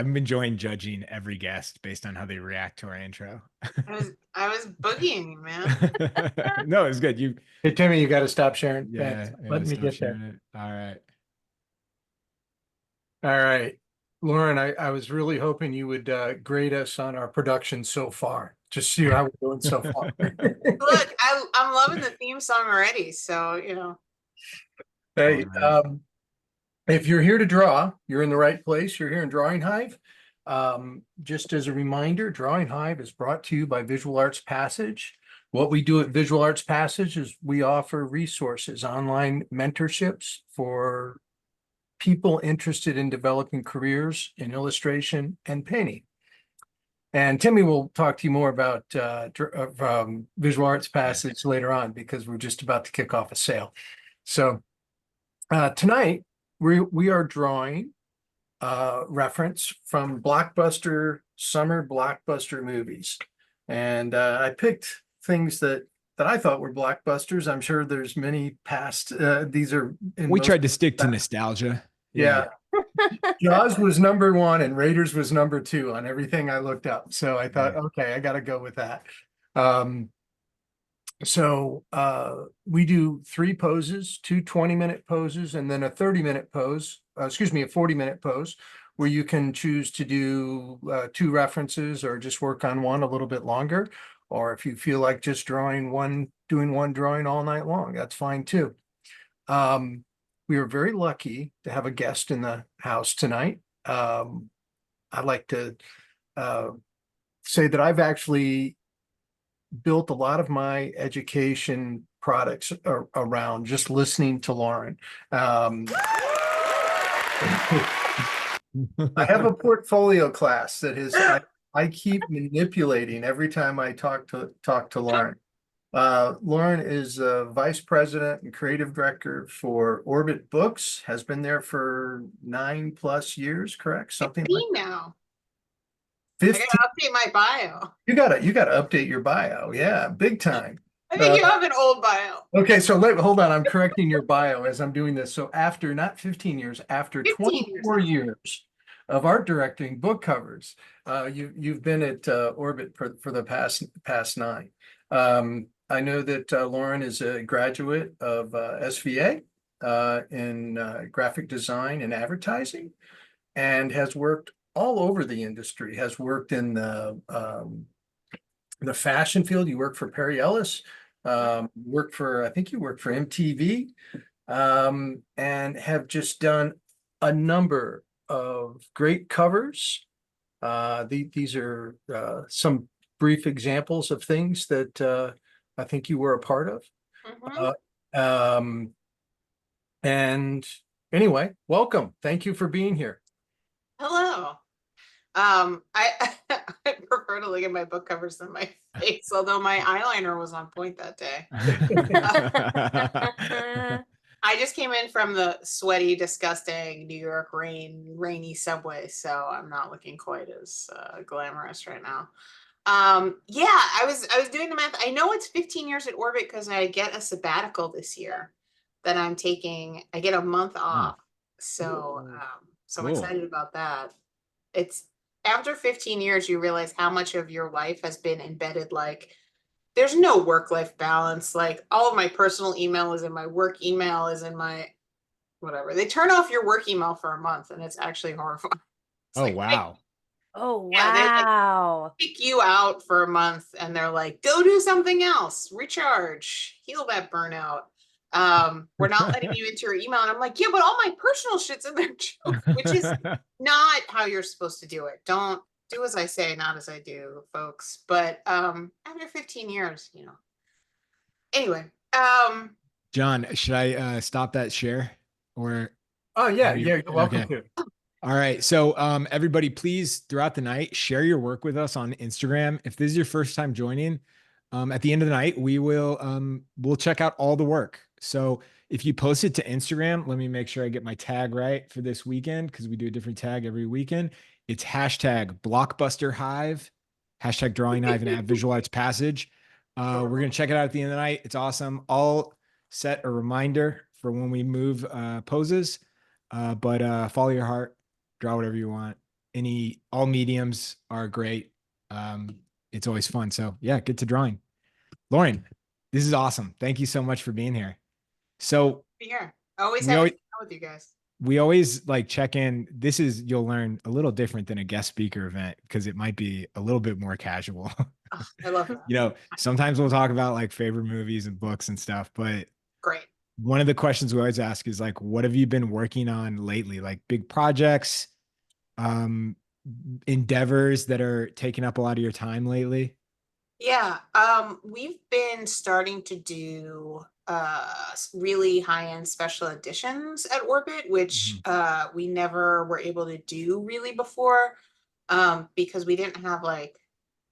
I'm enjoying judging every guest based on how they react to our intro. I was boogieing you, man. No, it's good. You, Hey, Timmy, you got to stop sharing. yeah, Let me stop get there. sharing it. All right. All right. Lauren, I was really hoping you would grade us on our production so far. Just see how we're doing so far. Look, I'm loving the theme song already. So, Hey, All if you're here to draw, you're in the right place. You're here in Drawing Hive. Just as a reminder, Drawing Hive is brought to you by Visual Arts Passage. What we do at Visual Arts Passage is we offer resources, online mentorships for people interested in developing careers in illustration and painting. And Timmy will talk to you more about Visual Arts Passage later on because we're just about to kick off a sale. So tonight we are drawing reference from summer blockbuster movies. And I picked things that I thought were blockbusters. I'm sure there's many past. These are we tried to stick to nostalgia. Yeah. Jaws was number 1 and Raiders was number 2 on everything I looked up. So I thought, okay, I got to go with that. So we do 3 poses, 2 20-minute poses, and then a 30-minute pose, a 40-minute pose, where you can choose to do 2 references or just work on one a little bit longer. Or if you feel like just doing one drawing all night long, that's fine too. We are very lucky to have a guest in the house tonight. I'd like to say that I've actually built a lot of my education products around just listening to Lauren. I have a portfolio class that is I keep manipulating every time I talk to Lauren. Lauren is vice president and creative director for Orbit Books, has been there for 9+ years, correct? Something 15 like now. 15. I gotta update my bio. You gotta update your bio. Yeah, big time. I think you have an old bio. Okay, so hold on. I'm correcting your bio as I'm doing this. So after not 15 years, after 24 years of art directing book covers, you've been at Orbit for the past 9. I know that Lauren is a graduate of SVA in graphic design and advertising, and has worked all over the industry. Has worked in the fashion field. You work for Perry Ellis. I think you worked for MTV, and have just done a number of great covers. These are some brief examples of things that I think you were a part of. And anyway, welcome. Thank you for being here. Hello. I prefer to look at my book covers than my face, although my eyeliner was on point that day. I just came in from the sweaty, disgusting New York rainy subway, so I'm not looking quite as glamorous right now. Yeah, I was doing the math. I know it's 15 years at Orbit because I get a sabbatical this year that I'm taking. I get a month off. So I'm excited about that. It's after 15 years, you realize how much of your life has been embedded. Like, there's no work-life balance. Like, all of my personal email is in my work email is in my whatever. They turn off your work email for a month, and it's actually horrifying. It's wow. Yeah, they like kick you out for a month, and they're like, go do something else, recharge, heal that burnout. We're not letting you into your email. And I'm like, yeah, but all my personal shit's in there too, which is not how you're supposed to do it. Don't do as I say, not as I do, folks. But after 15 years, Anyway, John, should I stop that share or? Oh yeah, you're welcome to. All right. So everybody, please, throughout the night, share your work with us on Instagram. If this is your first time joining, at the end of the night, we'll check out all the work. So if you post it to Instagram, let me make sure I get my tag right for this weekend, because we do a different tag every weekend. It's #BlockbusterHive, #DrawingHive, and @VisualArtsPassage. We're going to check it out at the end of the night. It's awesome. I'll set a reminder for when we move poses, but follow your heart, draw whatever you want. all mediums are great. It's always fun. So yeah, get to drawing. Lauren, this is awesome. Thank you so much for being here. So Be here. Always we have always, fun with you guys. we always like check in. You'll learn a little different than a guest speaker event because it might be a little bit more casual. Oh, I love that. Sometimes we'll talk about like favorite movies and books and stuff, but Great. one of the questions we always ask is like, what have you been working on lately? Like big projects, endeavors that are taking up a lot of your time lately? Yeah, we've been starting to do really high-end special editions at Orbit, which we never were able to do really before, because we didn't have like,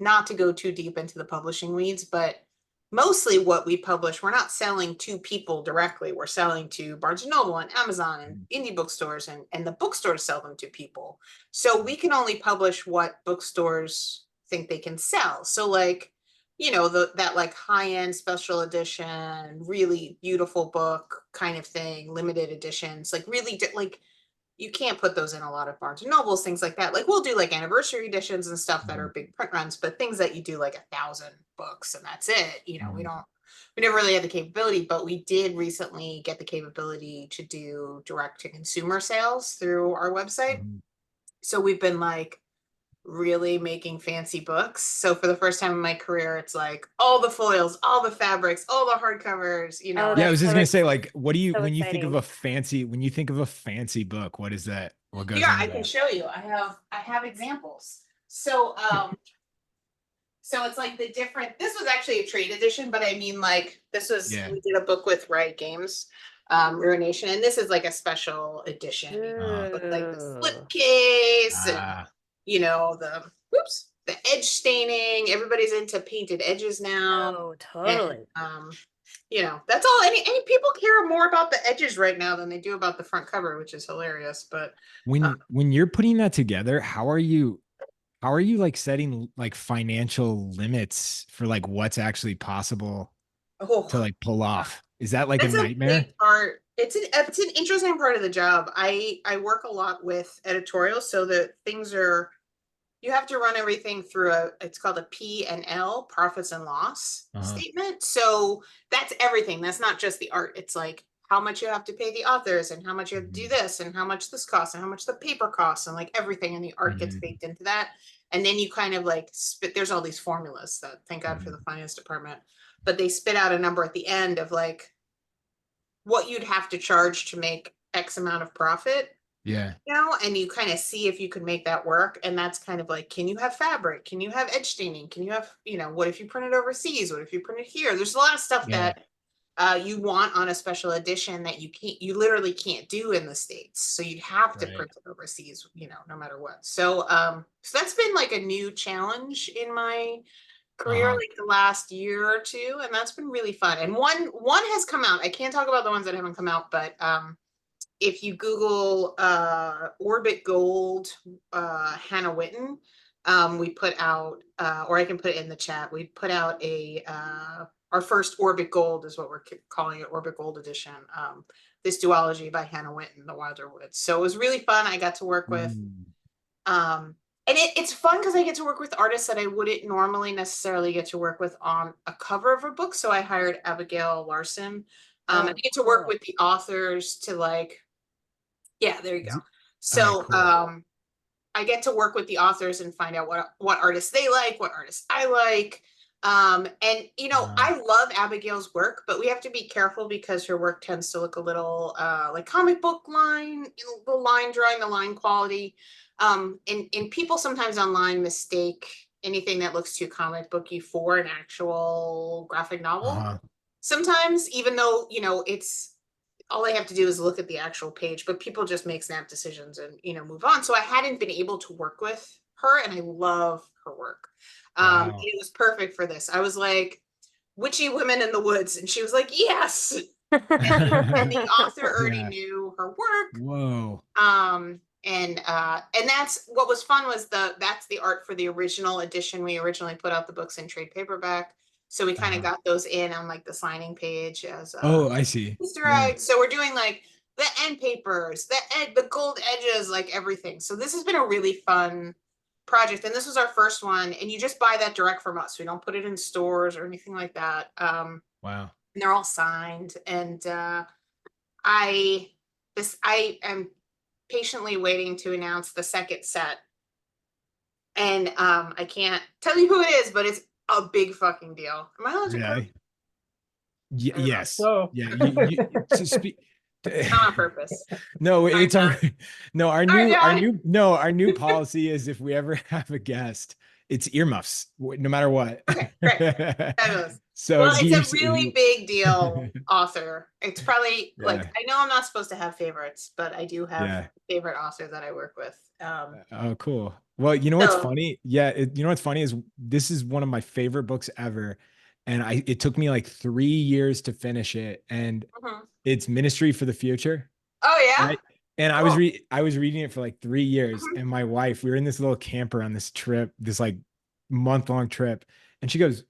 not to go too deep into the publishing weeds, but mostly what we publish, we're not selling to people directly. We're selling to Barnes and Noble and Amazon and indie bookstores, and the bookstores sell them to people. So we can only publish what bookstores think they can sell. So like, that like high-end special edition, really beautiful book kind of thing, limited editions, like really like you can't put those in a lot of Barnes and Nobles, things like that. Like we'll do like anniversary editions and stuff that are big print runs, but things that you do like 1,000 books and that's it. We never really had the capability, but we did recently get the capability to do direct to consumer sales through our website. So we've been like really making fancy books. So for the first time in my career, it's like all the foils, all the fabrics, all the hardcovers, Oh, Yeah, I was just so gonna say, like, what do you so when you think of exciting. when you think of a fancy book, what is that? What goes Yeah, into I can that? show you. I have examples. So so it's like this was actually a trade edition, but I mean like we did a book with Riot Games, Ruination, and this is like a special edition, with like the slipcase and Ah, the edge staining. Everybody's into painted edges now. Oh, And totally. that's all. Any people care more about the edges right now than they do about the front cover, which is hilarious. But when you're putting that together, how are you like setting like financial limits for like what's actually possible to like pull off? Is that like a that's a nightmare? big part. It's an interesting part of the job. I work a lot with editorial, so that you have to run everything through it's called a P&L, profits and loss statement. So that's everything. That's not just the art. It's like how much you have to pay the authors and how much you have to do this and how much this costs and how much the paper costs and like everything, and the art gets baked into that. And then you kind of like there's all these formulas that, thank God for the finance department, but they spit out a number at the end of like what you'd have to charge to make X amount of profit. Yeah. And you kind of see if you can make that work. And that's kind of like, can you have fabric? Can you have edge staining? Can you have, what if you print it overseas? What if you print it here? There's a lot of stuff that you want on a special edition that you literally can't do in the States. So you'd have to print it overseas, no matter what. So, so that's been like a new challenge in my career, like the last year or two. And that's been really fun. And one has come out. I can't talk about the ones that haven't come out, but, if you Google Orbit Gold, Hannah Witten, we put out, or I can put it in the chat, we put out our first Orbit Gold is what we're calling it, Orbit Gold edition. This duology by Hannah Witten, The Wilder Woods. So it was really fun. I got to work with, and it's fun because I get to work with artists that I wouldn't normally necessarily get to work with on a cover of a book. So I hired Abigail Larson. And I get to work with the authors to like, yeah, there you go. So cool. I get to work with the authors and find out what artists they like, what artists I like. And I love Abigail's work, but we have to be careful because her work tends to look a little like comic book line, the line drawing, the line quality. And people sometimes online mistake anything that looks too comic booky for an actual graphic novel. Sometimes, even though, it's all I have to do is look at the actual page, but people just make snap decisions and, move on. So I hadn't been able to work with her, and I love her work. It was perfect for this. I was like, witchy women in the woods. And she was like, yes. and the author already knew her work. Whoa. And that's what was fun was that's the art for the original edition. We originally put out the books in trade paperback. So we kind of got those in on like the signing page as I see. Easter eggs. So we're doing like the end papers, the gold edges, like everything. So this has been a really fun project, and this was our first one, and you just buy that direct from us. We don't put it in stores or anything like that. Wow. And they're all signed, and I am patiently waiting to announce the second set, and I can't tell you who it is, but it's a big fucking deal. Am I allowed to curse? Really? I don't know. Yes. So Yeah. You to speak. Not on purpose. No, Sorry, it's our John. no, Sorry, John. our new policy is if we ever have a guest, it's earmuffs, no matter what. Okay, great. Fabulous. So Well, it's a he's really big deal author. It's probably like, Yeah. I know I'm not supposed to have favorites, but I do have Yeah. a favorite author that I work with. Oh, cool. Well, you know what's So- funny? Yeah, you know what's funny is this is one of my favorite books ever, and it took me like 3 years to finish it, and Mhm. it's Ministry for the Future. Oh yeah. Right? And Cool. I was reading it for like 3 years, Mhm. and my wife, we were in this little camper on this trip, this like month-long trip, and she goes,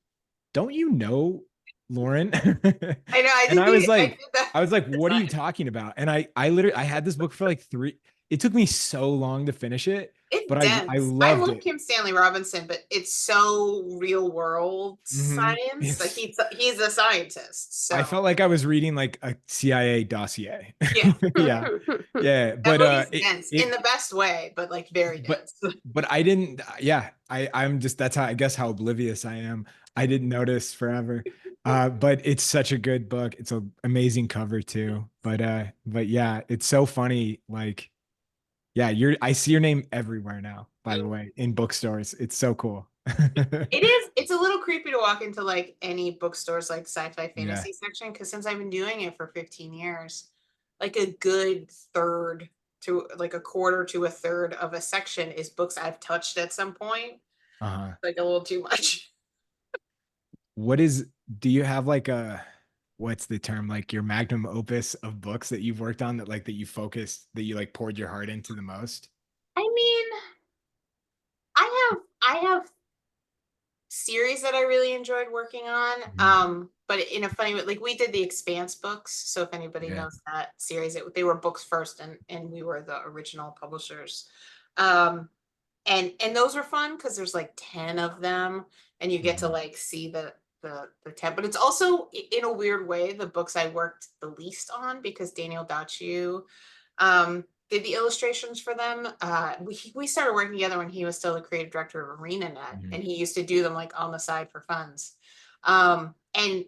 "Don't you know, Lauren?" I know. I And did. I was I like, did that. "What are you Design. talking about?" And I literally I had this book for like it took me so long to finish it, It's but I dense. I loved love it. Kim Stanley Robinson, but it's so real world Mhm. science. Like It's he's a scientist. I So felt like I was reading like a CIA dossier. yeah. Yeah. Yeah, That but movie's dense in it the best way, but like very but dense. but I didn't, yeah, I'm just, that's how, I guess, how oblivious I am. I didn't notice forever. But it's such a good book. It's an amazing cover too. But yeah, it's so funny. Like, yeah, I see your name everywhere now, by the way, in bookstores. It's so cool. It is. It's a little creepy to walk into like any bookstores like sci-fi Yeah. fantasy section, because since I've been doing it for 15 years, like a good third to like a quarter to a third of a section is books I've touched at some point. Uh-huh. Like a little too much. What is, do you have like what's the term, like your magnum opus of books that you've worked on that like that you focused, that you like poured your heart into the most? I mean, I have series that I really enjoyed working on. But in a funny way, like we did the Expanse books. So if anybody Yeah. knows that series, they were books first, and we were the original publishers. And those were fun because there's like 10 of them, and you get to Mhm. like see the 10. But it's also in a weird way the books I worked the least on, because Daniel Dachu did the illustrations for them. We started working together when he was still the creative director of ArenaNet, Mhm. and he used to do them like on the side for funds. And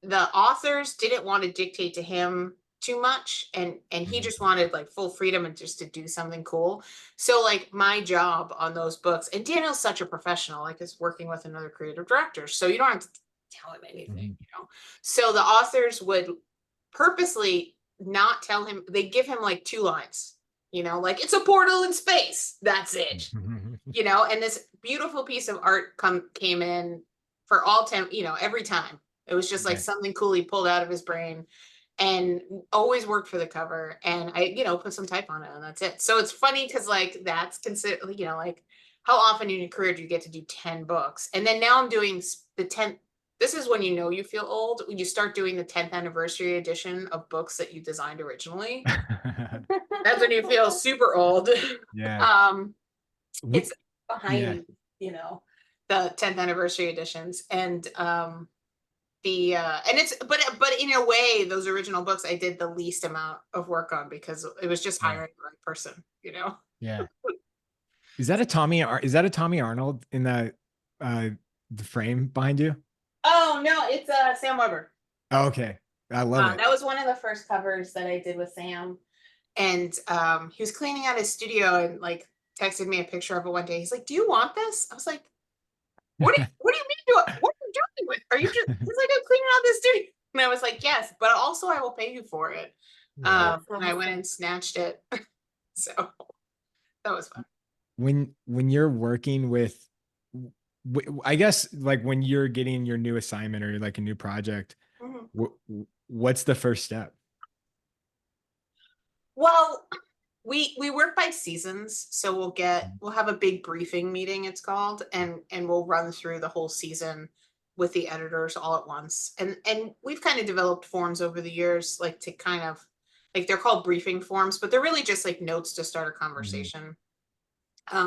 the authors didn't want to dictate to him too much, and he Mhm. just wanted like full freedom and just to do something cool. So like my job on those books, and Daniel's such a professional, like is working with another creative director, so you don't have to tell him anything, Mhm. so the authors would purposely not tell him. They give him like 2 lines, like it's a portal in space, that's it. Mhm. And this beautiful piece of art came in for all 10, every time. It was just like Yeah. something cool he pulled out of his brain, and always worked for the cover. And I, put some type on it, and that's it. So it's funny because like that's considered, like how often in your career do you get to do 10 books? And then now I'm doing the 10th. This is when you feel old, when you start doing the 10th anniversary edition of books that you designed originally. That's when you feel super old. Yeah. It's behind Yeah. me, the 10th anniversary editions, and and it's but in a way those original books I did the least amount of work on, because it was just Yeah. hiring the right person. Yeah. Is that a Tommy Arnold in the frame behind you? Oh no, it's Sam Weber. Oh, okay. I love it. That was one of the first covers that I did with Sam, and he was cleaning out his studio and like texted me a picture of it one day. He's like, "Do you want this?" I was like, what do you mean? What are you doing with? Are you just? He's like, "I'm cleaning out this studio," and I was like, "Yes, but also I will pay you for it." Yeah. And I went and snatched it. So that was fun. When you're working with, I guess like when you're getting your new assignment or like a new project, Mhm. what's the first step? Well, we work by seasons, so we'll have a big briefing meeting, it's called, and we'll run through the whole season with the editors all at once. And we've kind of developed forms over the years, like to kind of like they're called briefing forms, but they're really just like notes to start a Mm-hmm. conversation.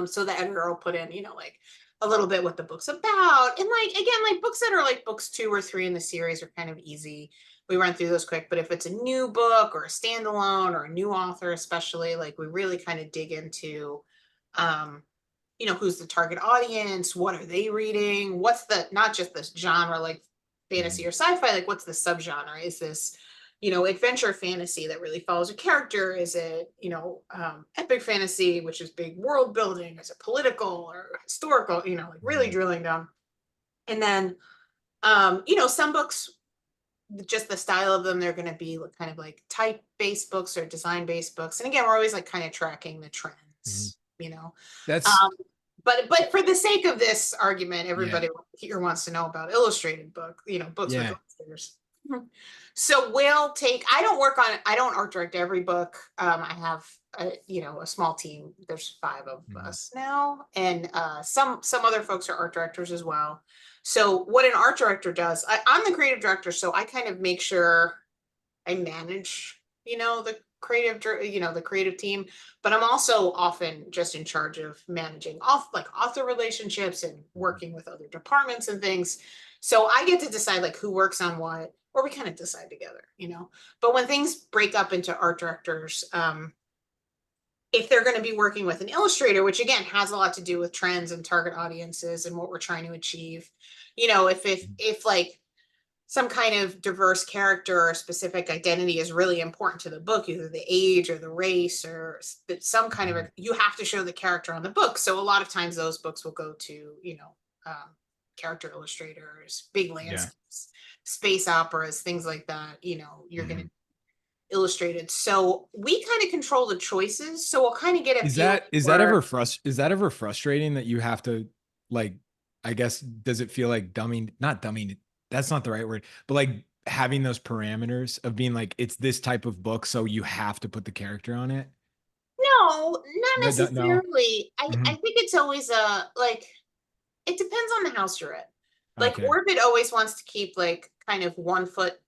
So the editor will put in, you know, like a little bit what the book's about. And like, again, like books that are like books 2 or 3 in the series are kind of easy. We run through those quick, but if it's a new book or a standalone or a new author, especially, like we really kind of dig into, you know, who's the target audience? What are they reading? What's the, not just this genre, like fantasy or sci-fi, like what's the subgenre? Is this, you know, adventure fantasy that really follows a character? Is it, you know, epic fantasy, which is big world building? Is it political or historical? You know, like really drilling down. And then, you know, some books, just the style of them, they're going to be kind of like type-based books or design-based books. And again, we're always like kind of tracking the trends, you know. That's But for the sake of this argument, everybody here wants to know about illustrated book, you know, books with illustrators. So we'll take, I don't art direct every book. I have you know, a small team. There's 5 of us now, and some other folks are art directors as well. So what an art director does, I'm the creative director, so I kind of make sure I manage, you know, the creative team, but I'm also often just in charge of managing author relationships and working with other departments and things. So I get to decide like who works on what, or we kind of decide together, you know. But when things break up into art directors, if they're going to be working with an illustrator, which again has a lot to do with trends and target audiences and what we're trying to achieve, you know, if like some kind of diverse character or specific identity is really important to the book, either the age or the race or some kind of, you have to show the character on the book. So a lot of times those books will go to, you know, character illustrators, big landscapes, space operas, things like that. You know, you're going to illustrated. So we kind of control the choices. So we'll kind of get a is feel that is that ever frustrating that you have to, like, I guess, does it feel like not dumbing, that's not the right word, but like having those parameters of being like, it's this type of book, so you have to put the character on it? No, not No, necessarily. I Mhm. think it's always like, it depends on the house you're at. Like Okay. Orbit always wants to keep like kind of one foot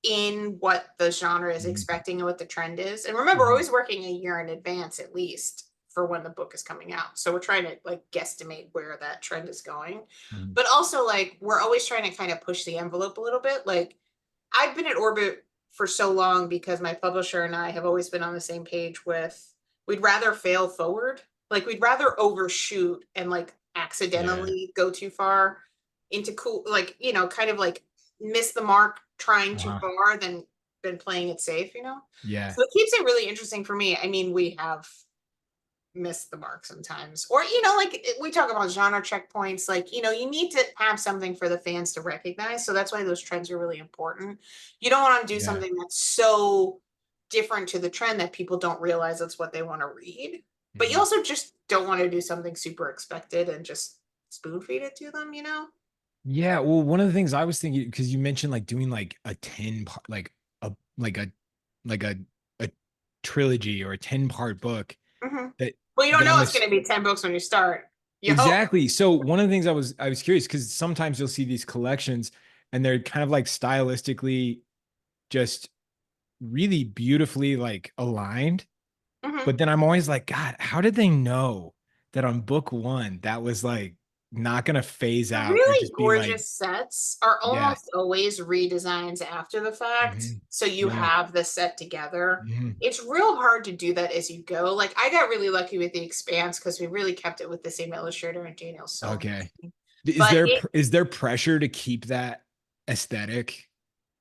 in what the genre is expecting and what the trend is. And remember, we're always working a year in advance at least for when the book is coming out. So we're trying to like guesstimate where that trend is going. But also like we're always trying to kind of push the envelope a little bit. Like I've been at Orbit for so long because my publisher and I have always been on the same page with, we'd rather fail forward. Like we'd rather overshoot and like accidentally go too far into cool, like, you know, kind of like miss the mark trying too far than playing it safe, you know? Yeah. So it keeps it really interesting for me. I mean, we have missed the mark sometimes, or, you know, like we talk about genre checkpoints, like, you know, you need to have something for the fans to recognize. So that's why those trends are really important. You don't want to do something that's so different to the trend that people don't realize that's what they want to read. But you also just don't want to do something super expected and just spoon feed it to them, you know? Yeah, well, one of the things I was thinking, because you mentioned like doing like a 10 part, a like a like a a trilogy or a 10-part book, that Well, you don't that know I'm it's going to be 10 books when you start. You hope. exactly. So one of the things I was curious, because sometimes you'll see these collections and they're kind of like stylistically just really beautifully like aligned. But then I'm always like, God, how did they know that on book 1 that was like not gonna phase The out and really just be like, gorgeous sets are yeah. almost always redesigns after the fact. So you Yeah. have the set together. It's real hard to do that as you go. Like I got really lucky with The Expanse because we really kept it with the same illustrator and Daniel so Okay. amazing. Is But there it, is there pressure to keep that aesthetic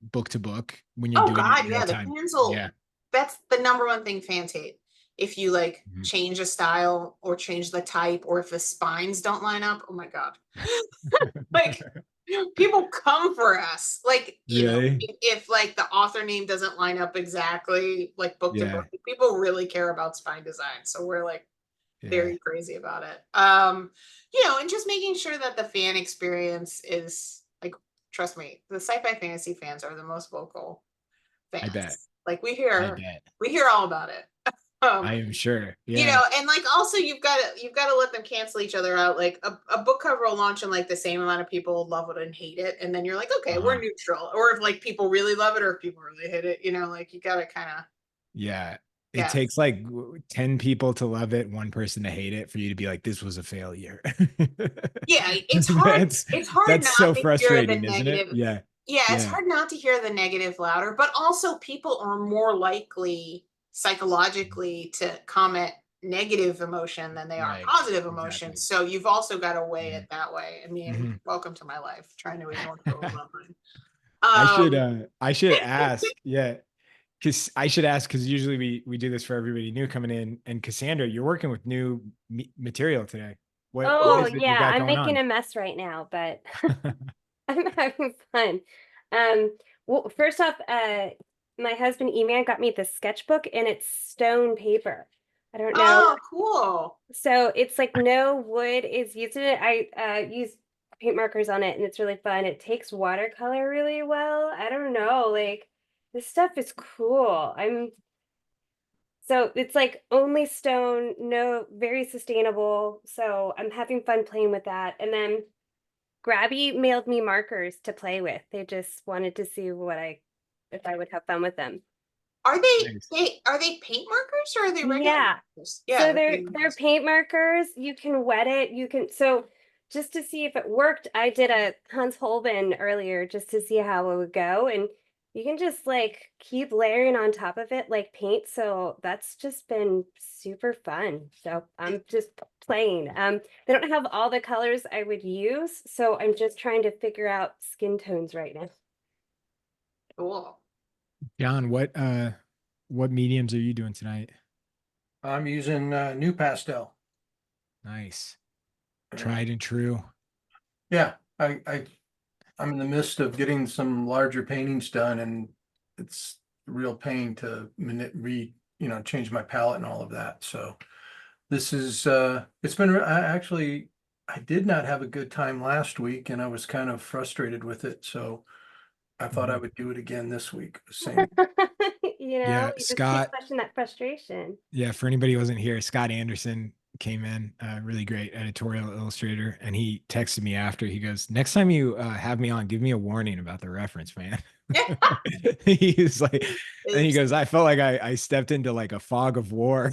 book to book when you're oh doing it God, real yeah, the time? fans will, Yeah. that's the number one thing fans hate. If you like change a style or change the type, or if the spines don't line up, oh my God. Like people come for us, like, you know, Really? if like the author name doesn't line up exactly like book to Yeah. book, people really care about spine design, so we're like Yeah. very crazy about it. You know, and just making sure that the fan experience is like, trust me, the sci-fi fantasy fans are the most vocal I bet. fans. Like I bet. we hear all about it. I um am sure. you Yeah. know, and like also you've got to let them cancel each other out. Like a book cover will launch and like the same amount of people love it and hate it, and then you're like, okay, we're neutral. Or if like people really love it or if people really hate it, you know, like you got to kind of Yeah. It Yes. takes like 10 people to love it, one person to hate it for you to be like, this was a failure. Yeah, it's hard. That's It's hard that's not so to hear the frustrating, isn't it? negative. Yeah. Yeah, it's Yeah. hard not to hear the negative louder, but also people are more likely psychologically to comment negative emotion than they are Right. positive emotion. Exactly. So you've also got to weigh Mhm. it that way. I mean, Mhm. welcome to my life, trying to ignore the rules online. I should ask, yeah, because I should ask because usually we do this for everybody new coming in. And Cassandra, you're working with new material today. What Oh is it you yeah, got I'm going making on? a mess right now, but I'm having fun. Well, first off, my husband Eman got me this sketchbook and it's stone paper. I don't know. Oh, cool. So it's like no wood is used in it. I use paint markers on it and it's really fun. It takes watercolor really well. I don't know, like this stuff is cool. So it's like only stone, no, very sustainable. So I'm having fun playing with that. And then Grabby mailed me markers to play with. They just wanted to see if I would have fun with them. Are Nice. they paint markers or are they regular Yeah. markers? So Yeah, they're paint markers. You can wet it. So just to see if it worked, I did a Hans Holbein earlier just to see how it would go. And you can just like keep layering on top of it like paint. So that's just been super fun. So I'm just playing. They don't have all the colors I would use, so I'm just trying to figure out skin tones right now. cool. John, what mediums are you doing tonight? I'm using new pastel. Nice. Tried and true. Yeah, I'm in the midst of getting some larger paintings done, and it's a real pain to change my palette and all of that. So this is it's been I did not have a good time last week, and I was kind of frustrated with it. So I thought I Mhm. would do it again this week. Same. Yeah, You just keep Scott. pushing that frustration. Yeah, for anybody who wasn't here, Scott Anderson came in, a really great editorial illustrator, and he texted me after. He goes, "Next time you have me on, give me a warning about the reference, man." He's like, and he Oops. goes, "I felt like I stepped into like a fog of war."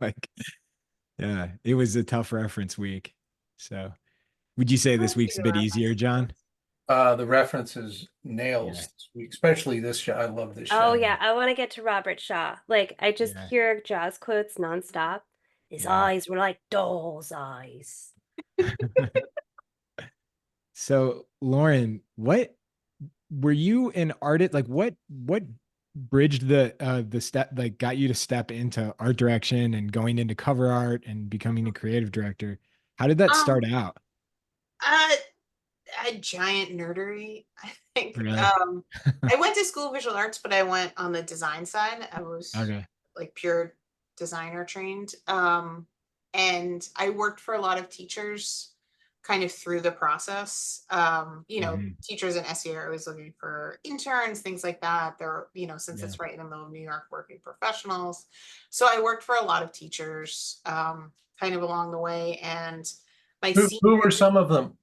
Like, yeah, it was a tough reference week. So, would you say this week's a bit easier, John? The references nails Yeah, this week, especially this show. I love this Oh show. yeah, I want to get to Robert Shaw. Like I just yeah, hear Jaws quotes nonstop. His yeah. eyes were like doll's eyes. So, Lauren, what were you an artist? Like, what bridged the step, like, got you to step into art direction and going into cover art and becoming a creative director? How did that Um, start out? uh, a giant nerdery, I think. Really? I went to school of visual arts, but I went on the design side. I was Okay. like pure designer trained. And I worked for a lot of teachers kind of through the process. Mhm. Teachers in SEO are always looking for interns, things like that. They're, since Yeah. it's right in the middle of New York, working professionals. So I worked for a lot of teachers kind of along the way. And my Who senior were some of them?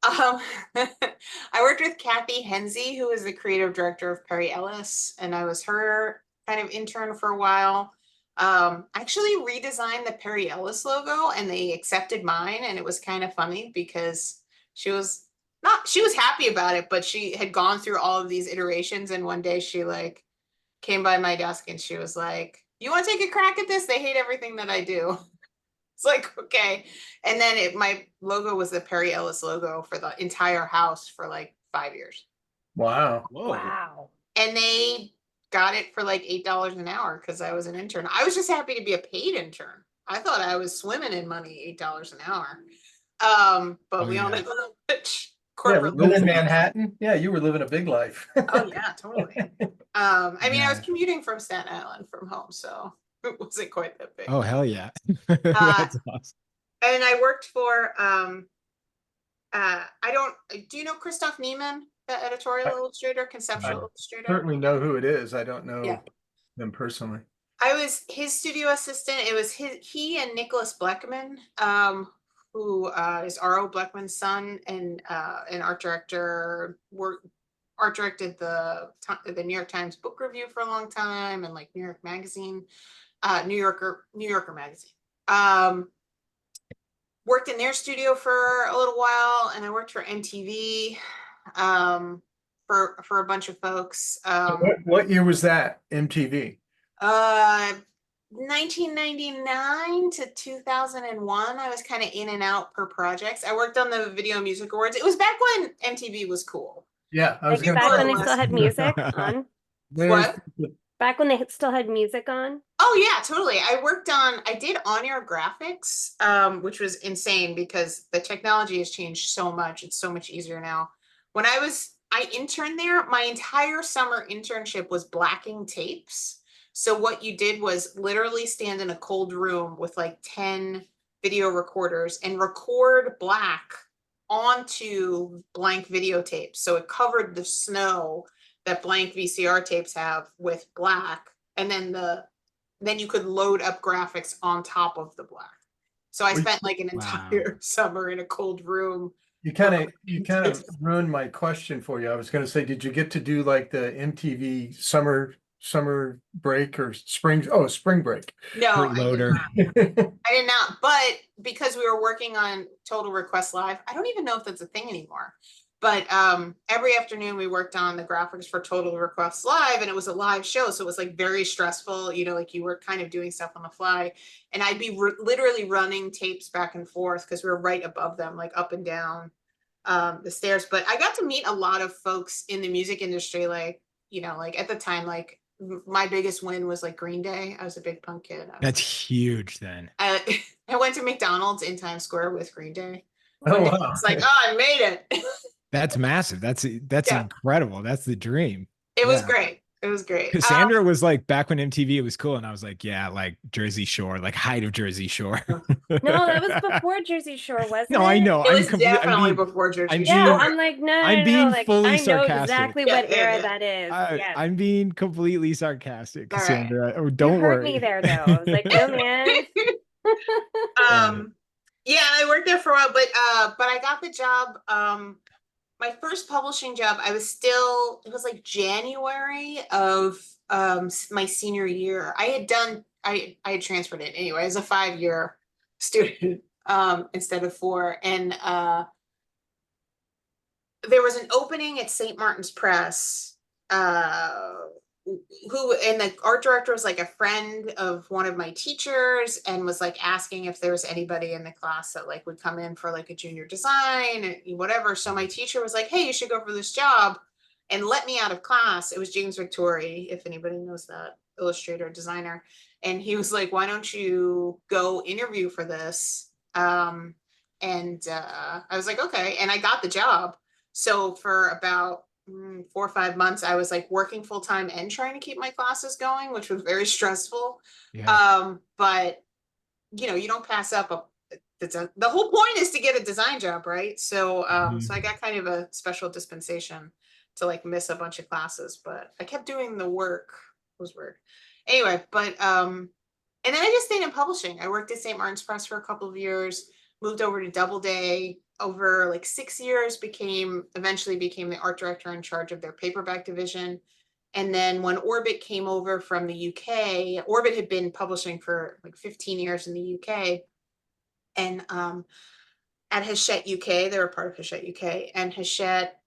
um, I worked with Kathy Henze, who is the creative director of Perry Ellis, and I was her kind of intern for a while. I actually redesigned the Perry Ellis logo and they accepted mine, and it was kind of funny because she was happy about it, but she had gone through all of these iterations, and one day she like came by my desk and she was like, "You want to take a crack at this? They hate everything that I do." It's like, okay. And then my logo was the Perry Ellis logo for the entire house for like 5 years. Wow. Whoa. Wow. And they got it for like $8 an hour because I was an intern. I was just happy to be a paid intern. I thought I was swimming in money, $8 an hour. But Oh we all yeah. know which Yeah, corporate living life. in Manhattan. Yeah, you were living a big life. Oh yeah, totally. I mean, I was Yeah. commuting from Staten Island from home, so it wasn't quite that big. Oh hell yeah. Uh, That's awesome. and I worked for I don't do you know Christoph Niemann, the editorial I, illustrator, I conceptual illustrator? certainly know who it is. I don't Yeah. know them personally. I was his studio assistant. It was he and Nicholas Bleckman, who is R.O. Bleckman's son and an art director, art directed the New York Times book review for a long time, and like New York Magazine, New Yorker magazine. Worked in their studio for a little while, and I worked for MTV for a bunch of folks. What year was that, MTV? 1999 to 2001. I was kind of in and out per projects. I worked on the Video Music Awards. It was back when MTV was cool. Yeah, I was Like gonna back say- when they still had music on. What? Back when they still had music on. Oh yeah, totally. I did on-air graphics, which was insane because the technology has changed so much. It's so much easier now. When I interned there, my entire summer internship was blacking tapes. So what you did was literally stand in a cold room with like 10 video recorders and record black onto blank videotapes. So it covered the snow that blank VCR tapes have with black, and then you could load up graphics on top of the black. So I spent like an entire summer in a cold room. You kind of ruined my question for you. I was going to say, did you get to do like the MTV summer break or spring break? No, Loader. I did not. But because we were working on Total Request Live, I don't even know if that's a thing anymore. But every afternoon we worked on the graphics for Total Request Live, and it was a live show. So it was like very stressful, you know, like you were kind of doing stuff on the fly. And I'd be literally running tapes back and forth because we were right above them, like up and down the stairs. But I got to meet a lot of folks in the music industry, like, you know, like at the time, like my biggest win was like Green Day. I was a big punk kid. That's huge then. I went to McDonald's in Times Square with Green Day. Oh, wow. It's like, oh, I made it. That's massive. That's Yeah. incredible. That's the dream. It was Yeah. great. It was great. Cassandra was like back when MTV it was cool, and I was like, yeah, like Jersey Shore, like height of Jersey Shore. No, that was before Jersey Shore, wasn't No, I know. It was I'm definitely being, before Jersey I'm Shore. Yeah, being- I'm like, no, I'm no, being like, fully I know sarcastic. exactly Yeah, what yeah, era yeah. that is. Yeah. I'm being completely sarcastic, All right. Cassandra. Oh, You don't hurt worry. me there though. I was like, no, man. Yeah, I worked there for a while, but I got the job. My first publishing job, it was like January of my senior year. I had transferred it anyway as a 5-year student instead of 4. And there was an opening at St. Martin's Press, and the art director was like a friend of one of my teachers, and was like asking if there was anybody in the class that like would come in for like a junior design, whatever. So my teacher was like, hey, you should go for this job, and let me out of class. It was James Victori, if anybody knows that, illustrator, designer. And he was like, why don't you go interview for this? I was like, okay. And I got the job. So for about 4 or 5 months, I was like working full time and trying to keep my classes going, which was very stressful. Yeah. But you know, you don't pass up the whole point is to get a design job, right? So so I got kind of a special dispensation to like miss a bunch of classes, but I kept doing the work. It was weird. Anyway, but and then I just stayed in publishing. I worked at St. Martin's Press for a couple of years, moved over to Doubleday over like 6 years, eventually became the art director in charge of their paperback division. And then when Orbit came over from the UK, Orbit had been publishing for like 15 years in the UK. And at Hachette UK, they were part of Hachette UK, and Hachette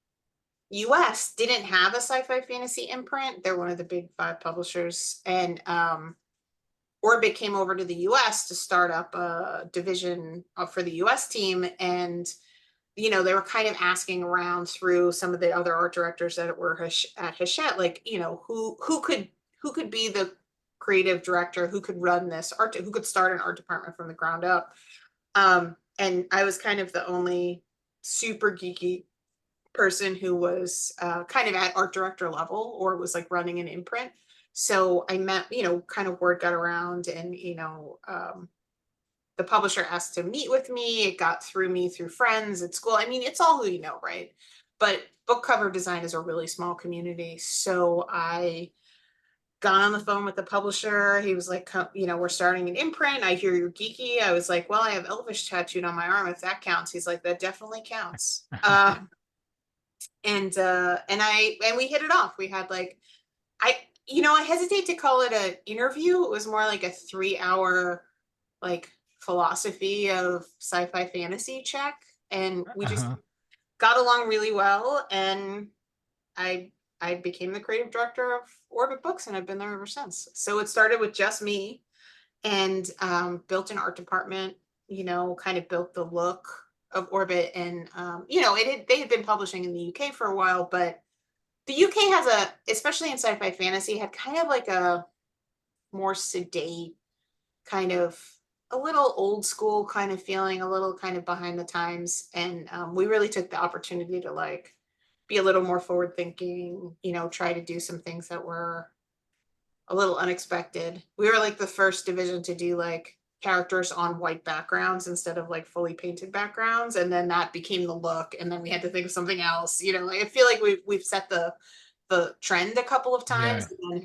US didn't have a sci-fi fantasy imprint. They're one of the big 5 publishers. And Orbit came over to the US to start up a division for the US team. And, you know, they were kind of asking around through some of the other art directors that were at Hachette, like, you know, who could be the creative director, who could run this art, who could start an art department from the ground up. And I was kind of the only super geeky person who was kind of at art director level or was like running an imprint. So I met, you know, kind of word got around, and, you know, the publisher asked to meet with me. It got through me through friends at school. I mean, it's all who you know, right? But book cover design is a really small community. So I got on the phone with the publisher. He was like, you know, we're starting an imprint. I hear you're geeky. I was like, well, I have Elvish tattooed on my arm, if that counts. He's like, that definitely counts. and we hit it off. We had like, I hesitate to call it an interview. It was more like a 3-hour like philosophy of sci-fi fantasy check, and we just got along really well, and I became the creative director of Orbit Books, and I've been there ever since. So it started with just me, and built an art department, kind of built the look of Orbit, and they had been publishing in the UK for a while, but the UK has especially in sci-fi fantasy, had kind of like a more sedate, kind of a little old school kind of feeling, a little kind of behind the times. And we really took the opportunity to like be a little more forward thinking, try to do some things that were a little unexpected. We were like the first division to do like characters on white backgrounds instead of like fully painted backgrounds. And then that became the look. And then we had to think of something else. I feel like we've set the trend a couple of times, and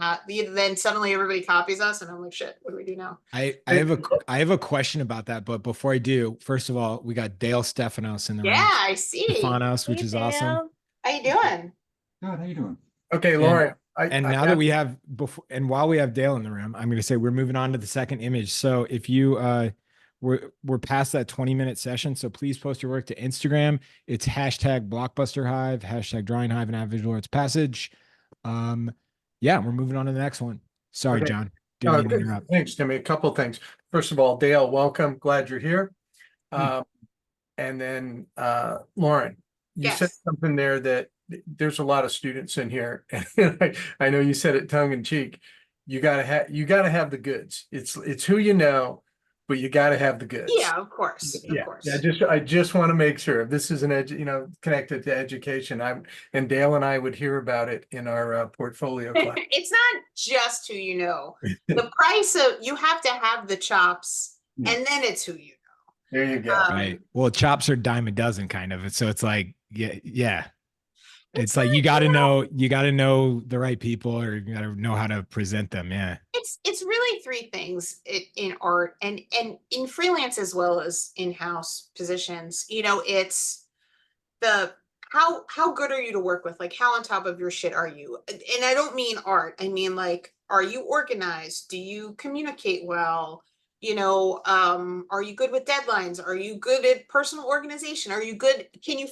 then suddenly everybody copies us, and I'm like, shit, what do we do now? I have a question about that, but before I do, first of all, we got Dale Stephanos in the room. Yeah, I see. Stephanos, which Hey, is Dale. awesome. How you doing? Good. How you doing? Okay, Lauren. And while we have Dale in the room, I'm going to say we're moving on to the second image. So if you we're past that 20-minute session, so please post your work to Instagram. It's #BlockbusterHive, #DrawingHive, and @VisualArtsPassage. Yeah, we're moving on to the next one. Sorry, Okay. John. Didn't mean to interrupt. Thanks, Timmy. A couple things. First of all, Dale, welcome. Glad you're here. And then Lauren, you said Yes. something there that there's a lot of students in here. And I know you said it tongue in cheek. You gotta have the goods. It's who you know, but you gotta have the goods. Yeah, of course. Of course. I just want to make sure this is connected to education. And Dale and I would hear about it in our portfolio class. It's not just who you know. The price of you have to have the chops, and then it's who you know. There you go. Right. Well, chops are dime a dozen, kind of. So it's like, yeah. It's like you got to know the right people, or you got to know how to present them. Yeah. It's really three things in art and in freelance as well as in-house positions. It's the how good are you to work with? Like, how on top of your shit are you? And I don't mean art. I mean, like, are you organized? Do you communicate well? Are you good with deadlines? Are you good at personal organization? Are you good? Can you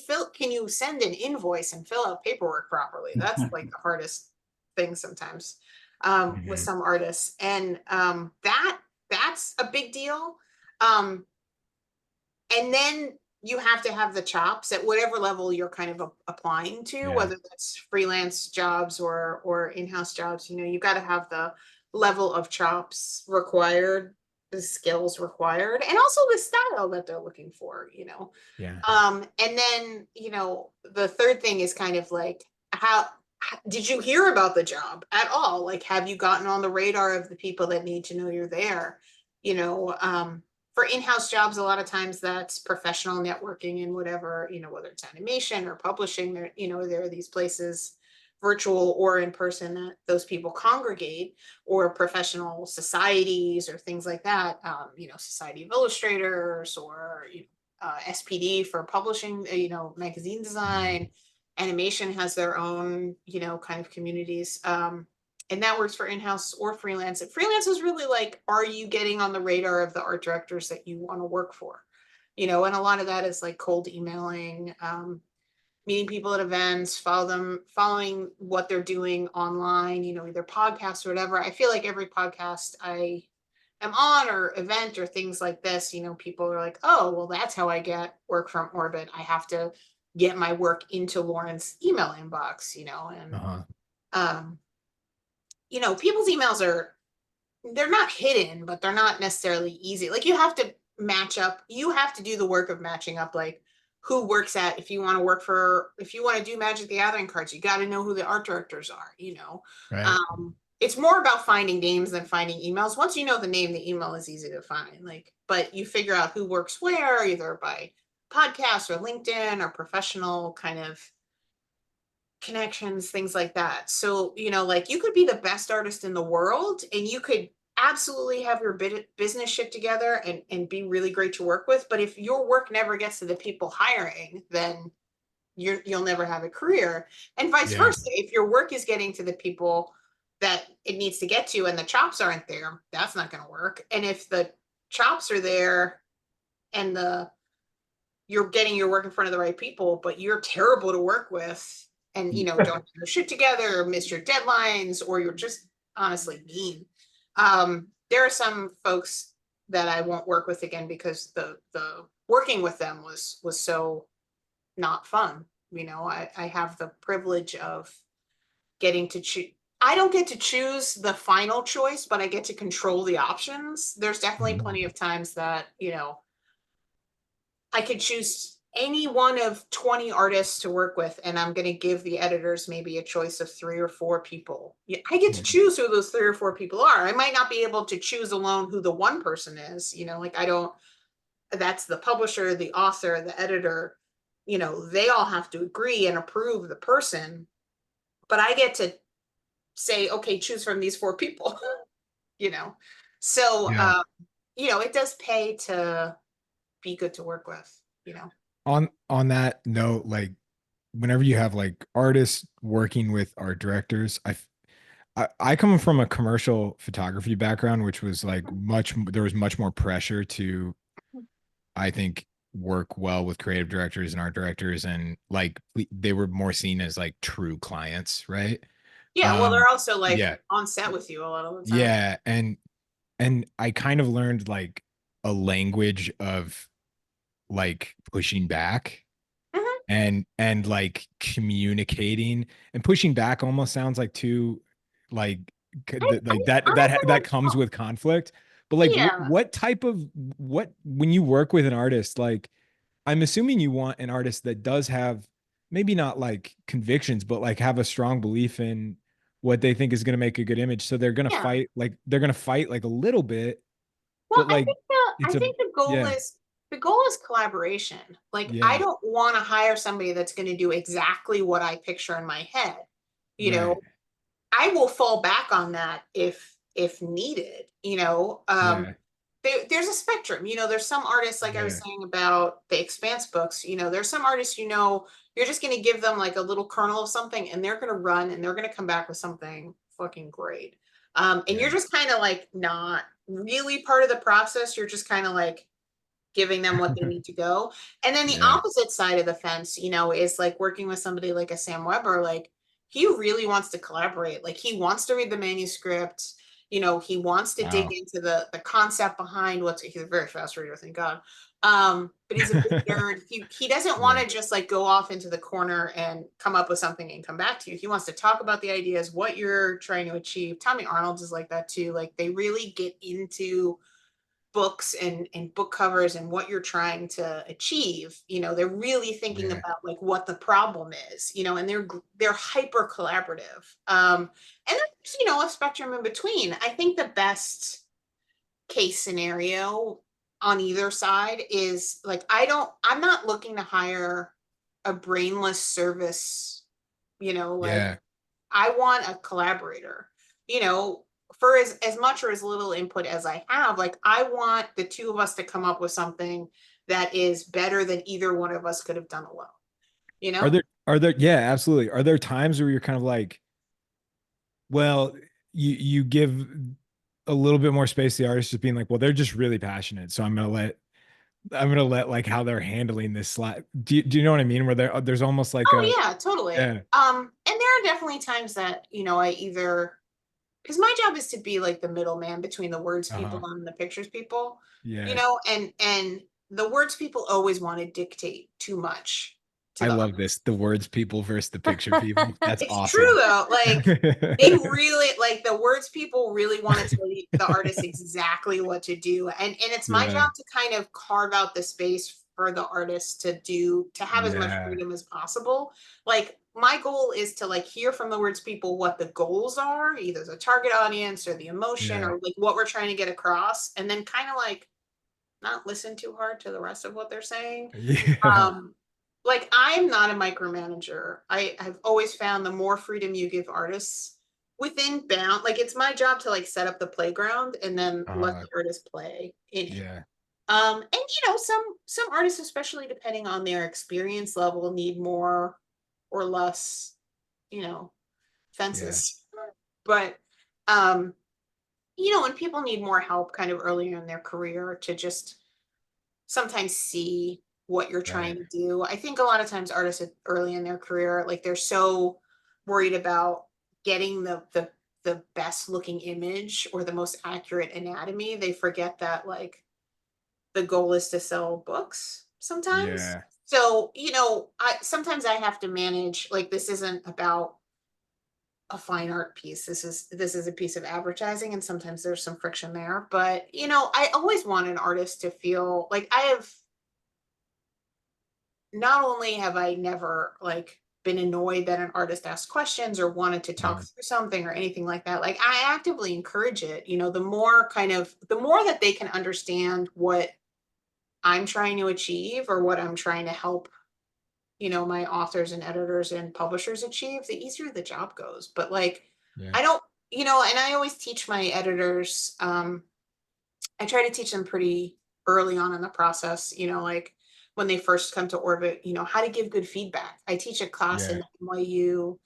send an invoice and fill out paperwork properly? That's like the hardest thing sometimes with some artists. And that's a big deal. And then you have to have the chops at whatever level you're kind of applying to, whether that's freelance jobs or in-house jobs. You've got to have the level of chops required, the skills required, and also the style that they're looking for. And then the third thing is kind of like, how did you hear about the job at all? Like, have you gotten on the radar of the people that need to know you're there? For in-house jobs, a lot of times that's professional networking and whatever, whether it's animation or publishing, there are these places, virtual or in person, that those people congregate, or professional societies or things like that. Society of Illustrators, or SPD for publishing, magazine design. Animation has their own, kind of communities. And that works for in-house or freelance. And freelance is really like, are you getting on the radar of the art directors that you want to work for? And a lot of that is like cold emailing, meeting people at events, following what they're doing online, either podcasts or whatever. I feel like every podcast I am on, or event or things like this, people are like, oh, well, that's how I get work from Orbit. I have to get my work into Lauren's email inbox, and people's emails they're not hidden, but they're not necessarily easy. Like, you have to match up, you have to do the work of matching up, like, who works at, if you want to do Magic the Gathering cards, you got to know who the art directors are, Right. It's more about finding names than finding emails. Once you know the name, the email is easy to find, but you figure out who works where, either by podcast or LinkedIn or professional kind of connections, things like that. So, you could be the best artist in the world, and you could absolutely have your business shit together and be really great to work with. But if your work never gets to the people hiring, then you'll never have a career. And vice Yeah. versa. If your work is getting to the people that it needs to get to and the chops aren't there, that's not going to work. And if the chops are there and you're getting your work in front of the right people, but you're terrible to work with and, you know, don't have your shit together or miss your deadlines, or you're just honestly mean. There are some folks that I won't work with again because the working with them was so not fun. You know, I have the privilege of getting to choose. I don't get to choose the final choice, but I get to control the options. There's definitely plenty of times that, you know, I could choose any one of 20 artists to work with, and I'm going to give the editors maybe a choice of 3 or 4 people. I get to choose who those 3 or 4 people are. I might not be able to choose alone who the one person is, you know, like that's the publisher, the author, the editor, you know, they all have to agree and approve the person, but I get to say, okay, choose from these 4 people, you know? So, Yeah. you know, it does pay to be good to work with, you know? On that note, like whenever you have like artists working with art directors, I come from a commercial photography background, which was like there was much more pressure to, I think, work well with creative directors and art directors, and like they were more seen as like true clients, right? Yeah, well, they're also like Yeah, on set with you a lot of the time. yeah, and I kind of learned like a language of like pushing back Mhm. and like communicating, and pushing back almost sounds like too like like that comes with conflict, but like Yeah, what type of when you work with an artist, like I'm assuming you want an artist that does have maybe not like convictions, but like have a strong belief in what they think is going to make a good image, so yeah. they're gonna fight like a little bit, Well, but like I it's a think yeah, the goal is collaboration. Like I yeah, don't want to hire somebody that's going to do exactly what I picture in my head. You know, right, I will fall back on that if needed, you know. yeah, There's a spectrum, you know. There's some artists, like I was yeah, saying about the Expanse books, you know, there's some artists, you know, you're just going to give them like a little kernel of something and they're going to run and they're going to come back with something fucking great. And you're yeah, just kind of like not really part of the process. You're just kind of like giving them what they need to go. And then the yeah, opposite side of the fence, you know, is like working with somebody like a Sam Weber, like he really wants to collaborate. Like he wants to read the manuscript, you know, he wants to dig wow. into the concept behind he's a very fast reader, thank God. But he's a big nerd. He doesn't want Yeah, to just like go off into the corner and come up with something and come back to you. He wants to talk about the ideas, what you're trying to achieve. Tommy Arnold is like that too. Like they really get into books and book covers and what you're trying to achieve. You know, they're really thinking yeah, about like what the problem is, you know, and they're hyper collaborative. And there's, you know, a spectrum in between. I think the best case scenario on either side is like I'm not looking to hire a brainless service, you know, like yeah, I want a collaborator, you know, for as much or as little input as I have. Like I want the 2 of us to come up with something that is better than either one of us could have done alone, you know? are there yeah, absolutely, are there times where you're kind of like, well, you give a little bit more space to the artist, just being like, well, they're just really passionate, so I'm gonna let like how they're handling this slide. Do you know what I mean? Where there's almost like a Oh yeah, totally. yeah, And there are definitely times that, you know, I either because my job is to be like the middleman between the words people uh-huh, and the pictures people, you yeah. know, and the words people always want to dictate too much to I the love artist. this. The words people versus the picture people. That's It's true awesome. though. Like they really like the words people really want to tell the artist exactly what to do. And it's my Yeah, job to kind of carve out the space for the artist to have as much yeah, freedom as possible. Like my goal is to like hear from the words people what the goals are, either the target audience or the emotion yeah, or like what we're trying to get across, and then kind of like not listen too hard to the rest of what they're saying. yeah, um like I'm not a micromanager. I've always found the more freedom you give artists within bound, like it's my job to like set up the playground and then let uh, the artist play in it. yeah. And some artists, especially depending on their experience level, need more or less, fences. But when people need more help kind of earlier in their career to just sometimes see what you're trying to do. I think a lot of times artists early in their career, like they're so worried about getting the best looking image or the most accurate anatomy, they forget that like the goal is to sell books sometimes. Yeah. So, I sometimes I have to manage, like, this isn't about a fine art piece. This is a piece of advertising, and sometimes there's some friction there. But I always want an artist to feel like I have. Not only have I never like been annoyed that an artist asked questions or wanted to talk through something or anything like that, like I actively encourage it. The more that they can understand what I'm trying to achieve or what I'm trying to help my authors and editors and publishers achieve, the easier the job goes. But like, Yeah. I don't, and I always teach my editors, I try to teach them pretty early on in the process, like when they first come to Orbit, how to give good feedback. I teach a class in NYU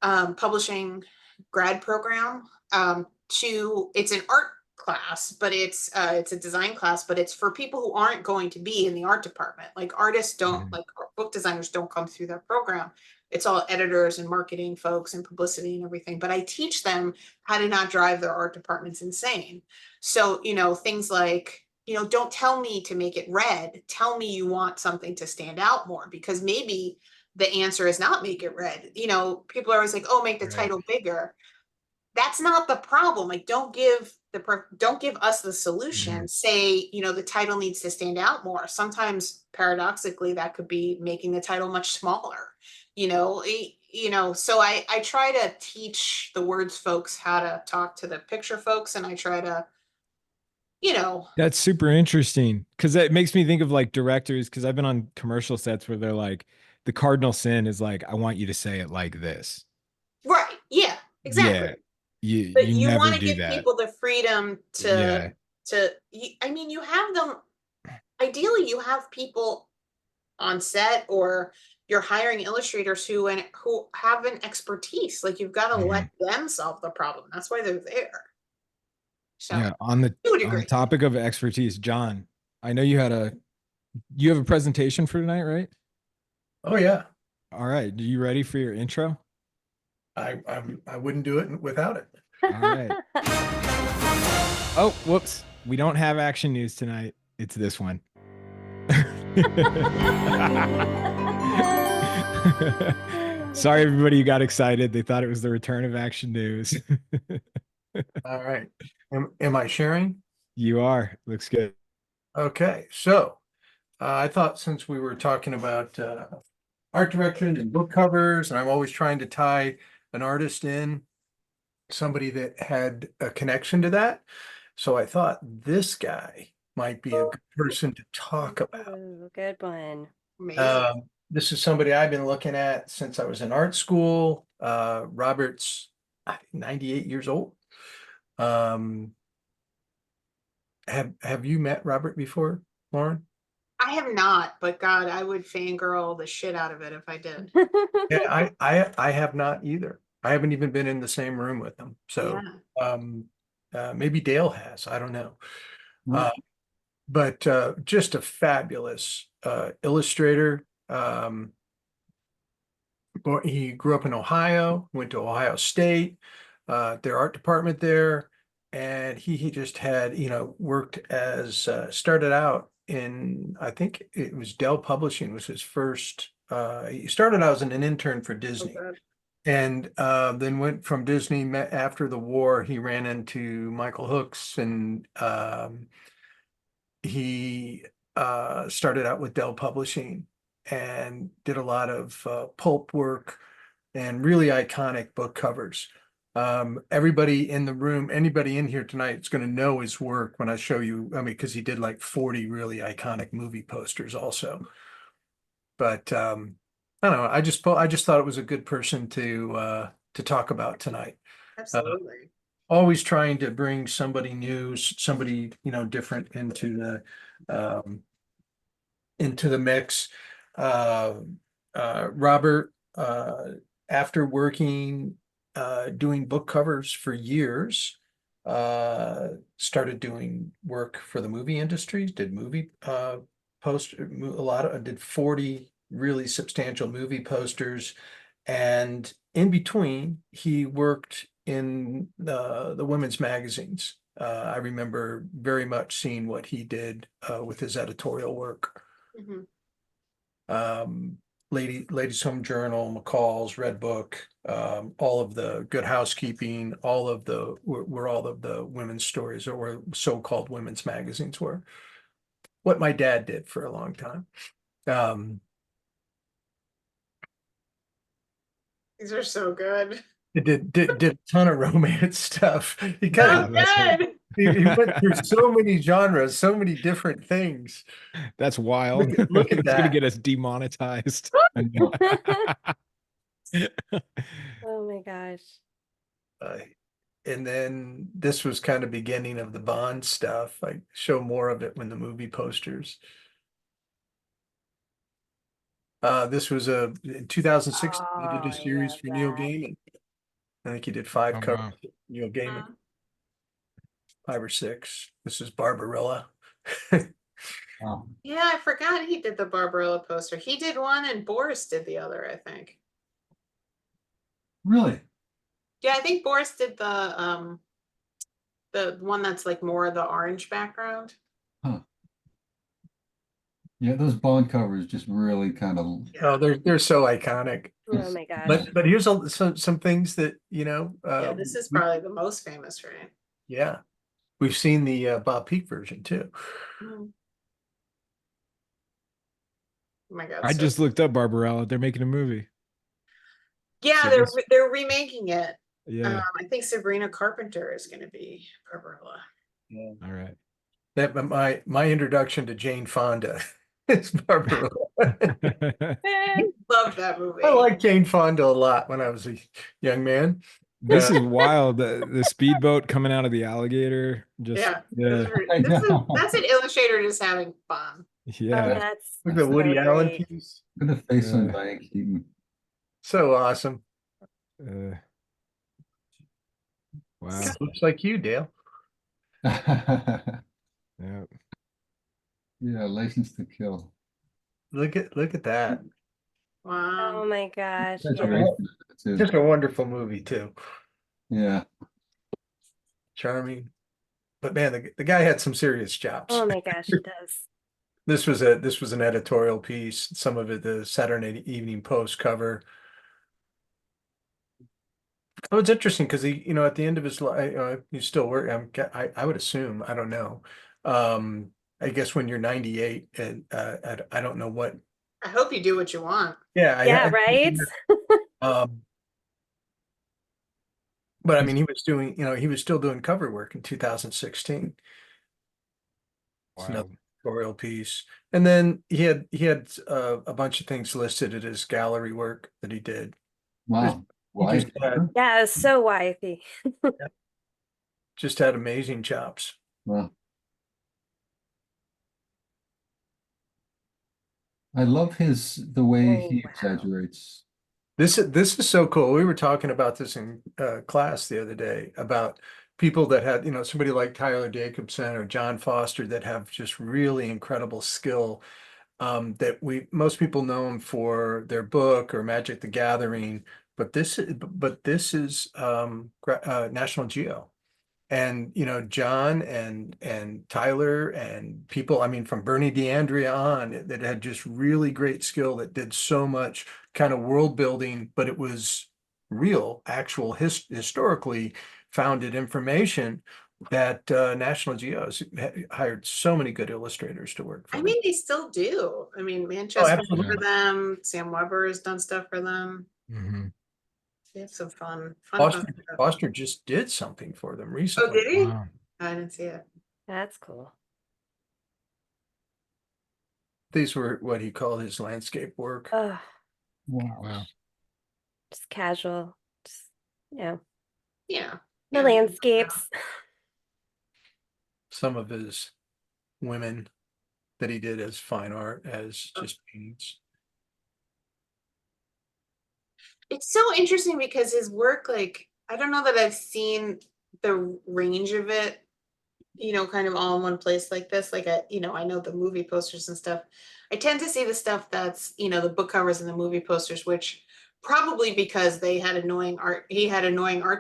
publishing grad program. It's an art class, but it's a design class, but it's for people who aren't going to be in the art department. Like artists don't, like book designers don't come through that program. It's all editors and marketing folks and publicity and everything. But I teach them how to not drive their art departments insane. So, things like, don't tell me to make it red. Tell me you want something to stand out more, because maybe the answer is not make it red. People are always like, oh, make the title bigger. That's not the problem. Like, don't give us the solution. Say, the title needs to stand out more. Sometimes paradoxically, that could be making the title much smaller. So I try to teach the words folks how to talk to the picture folks, and I try to, That's super interesting because that makes me think of like directors, because I've been on commercial sets where they're like, the cardinal sin is like, I want you to say it like this. right. Yeah, exactly. Yeah. But You you never want to do give that. people the freedom you have them, ideally you have people on set, or you're hiring illustrators who have an expertise. Like, you've got to let them solve the problem. That's why they're there. So Yeah. On the to a degree. topic of expertise, John, I know you have a presentation for tonight, right? Oh yeah. All right. Are you ready for your intro? I wouldn't do it without it. All right. Oh, whoops. We don't have action news tonight. It's this one. Sorry, everybody, you got excited. They thought it was the return of action news. All right. Am I sharing? You are. Looks good. Okay. So I thought, since we were talking about art direction and book covers, and I'm always trying to tie an artist in, somebody that had a connection to that. So I thought this guy might be a good person to talk about. Ooh, good one. This is somebody I've been looking at since I was in art school. Robert's, I think, 98 years old. Have you met Robert before, Lauren? I have not, but God, I would fangirl the shit out of it if I did. Yeah, I have not either. I haven't even been in the same room with him. So maybe Dale has, I don't know. But just a fabulous illustrator. He grew up in Ohio, went to Ohio State, their art department there, and he just had, worked as started out in, I think it was Dell Publishing was his first. He started out as an intern for Disney. Okay. And then went from Disney. After the war, he ran into Michael Hooks, and he started out with Dell Publishing and did a lot of pulp work and really iconic book covers. Everybody in the room, anybody in here tonight is going to know his work when I show you. I mean, because he did like 40 really iconic movie posters also. But I don't know. I just thought it was a good person to talk about tonight. Absolutely. Always trying to bring somebody new, somebody different into into the mix. Robert, after working, doing book covers for years, started doing work for the movie industry, did movie did 40 really substantial movie posters. And in between, he worked in the women's magazines. I remember very much seeing what he did with his editorial work. Mhm. Ladies Home Journal, McCall's, Red Book, all of the Good Housekeeping, all of the were all of the women's stories, or so-called women's magazines were. What my dad did for a long time. These are so good. It did a ton of romance stuff. He So kind of that's right. good. he went through so many genres, so many different things. That's wild. Look at It's gonna that. get us demonetized. Oh my gosh. And then this was kind of beginning of the Bond stuff. I show more of it when the movie posters. This was in 2006, he did Oh, a I series love for Neil that. Gaiman. I think he did 5 Oh, covers. wow. Neil Gaiman, Mhm. 5 or 6. This is Barbarella. Wow. Yeah, I forgot he did the Barbarella poster. He did one and Boris did the other, I think. Really? Yeah, I think Boris did the one that's like more the orange background. Huh. Yeah, those Bond covers just really kind of. Oh, they're so iconic. Oh my gosh. But here's some things that, you know, Yeah, this is probably the most famous, right? yeah, we've seen the Bob Peak version too. Mhm. Oh my God. I so- just looked up Barbarella. They're making a movie. Yeah, so they're this- they're remaking it. Yeah. I think Sabrina Carpenter is going to be Barbarella. Yeah. All right. That my introduction to Jane Fonda is Barbarella. Love that movie. I like Jane Fonda a lot when I was a young man. This is wild. The speedboat coming out of the alligator. Just Yeah, yeah. that's an illustrator just having fun. Oh, Yeah. that's Look at the so Woody Allen great. piece. Look at the face on Yeah. Diane Keaton. So awesome. Wow. Looks like you, Dale. Yeah, Yeah. License to Kill. Look at that. Oh Wow. my gosh. That's Yeah. great too. Just a wonderful movie too. Yeah. Charming. But man, the guy had some serious chops. Oh my gosh, it does. This was an editorial piece. Some of it, the Saturday Evening Post cover. Oh, it's interesting because he, you know, at the end of his life, he's still working. I would assume, I don't know. I guess when you're 98, and I don't know what. I hope you do what you want. Yeah, Yeah, right? Um, but I mean, he was doing, you know, he was still doing cover work in 2016. It's another Wow. editorial piece, and then he had a bunch of things listed at his gallery work that he did. Wow. Why? just had- Yeah, it was so wifey. Just had amazing chops. Well, I love the way Oh, he wow. exaggerates. This is so cool. We were talking about this in class the other day about people that had, you know, somebody like Tyler Jacobson or John Foster that have just really incredible skill. That most people know them for their book or Magic the Gathering, but this is National Geo. And you know, John and Tyler and people, I mean, from Bernie DeAndrea on, that had just really great skill, that did so much kind of world building, but it was real, actual historically founded information that National Geo hired so many good illustrators to work for I them. mean, they still do. I mean, Manchester absolutely. for them. Sam Weber has done stuff for them. Mhm. They have some fun Foster, stuff. Foster just did something for them Oh, recently. did he? Wow. I didn't see it. That's cool. These were what he called his landscape work. Oh, Wow. Wow. just casual. Just, you know, Yeah. the Yeah. landscapes. Some of his women that he did as fine art as just paintings. It's so interesting because his work, like, I don't know that I've seen the range of it, kind of all in one place like this. Like, I know the movie posters and stuff. I tend to see the stuff that's, the book covers and the movie posters, which probably because he had annoying art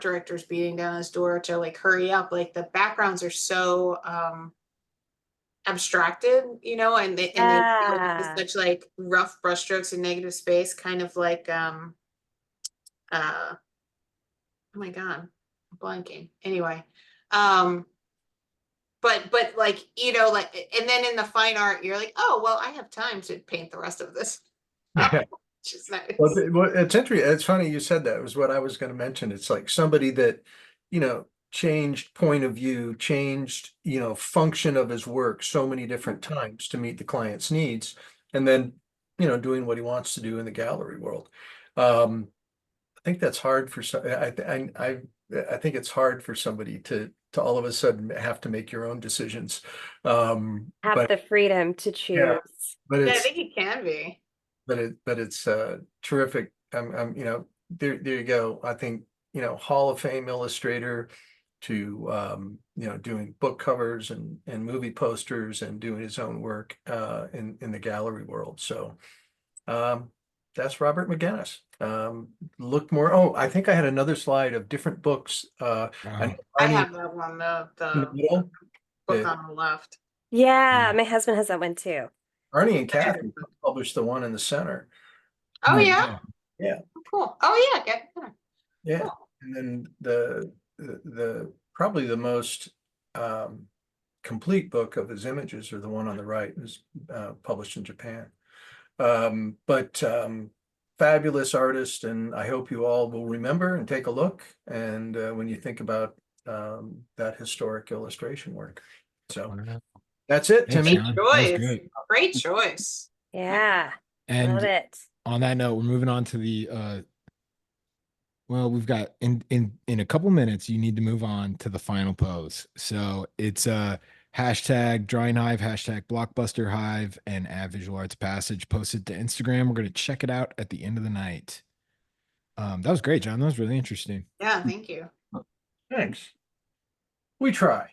directors beating down his door to like hurry up. Like the backgrounds are so abstracted, and they deal with such like rough brushstrokes and negative space, kind of like oh my god, I'm blanking. Anyway, but like, like, and then in the fine art, you're like, oh well, I have time to paint the rest of this. Yeah. Which is nice. Well, it's interesting. It's funny you said that. It was what I was going to mention. It's like somebody that, changed point of view, changed, function of his work so many different times to meet the client's needs, and then, doing what he wants to do in the gallery world. I think that's hard for some. I think it's hard for somebody to all of a sudden have to make your own decisions. Have But the freedom to choose. yeah, but Yeah, I it's think it can be. but it's terrific. There you go. I think, Hall of Fame illustrator to doing book covers and movie posters and doing his own work in the gallery world. So that's Robert McGinnis. Look more. Oh, I think I had another slide of different books. I Arnie have that one, in the the middle. book Yeah. on the left. Yeah, my husband has that one too. Arnie and Kathy published the one in the center. Oh yeah. Yeah. Cool. Oh yeah, get there. Yeah. Cool. And then the probably the most complete book of his images are the one on the right. It was published in Japan. But fabulous artist, and I hope you all will remember and take a look. And when you think about that historic illustration work. So that's it, Thanks, Timmy. John. That was Choice. great. Great choice. Yeah, love And it. on that note, we're moving on to the well, we've got in a couple minutes, you need to move on to the final pose. So it's hashtag Drawing Hive, hashtag Blockbuster Hive, and add Visual Arts Passage. Post it to Instagram. We're going to check it out at the end of the night. That was great, John. That was really interesting. Yeah, thank you. Thanks. We try.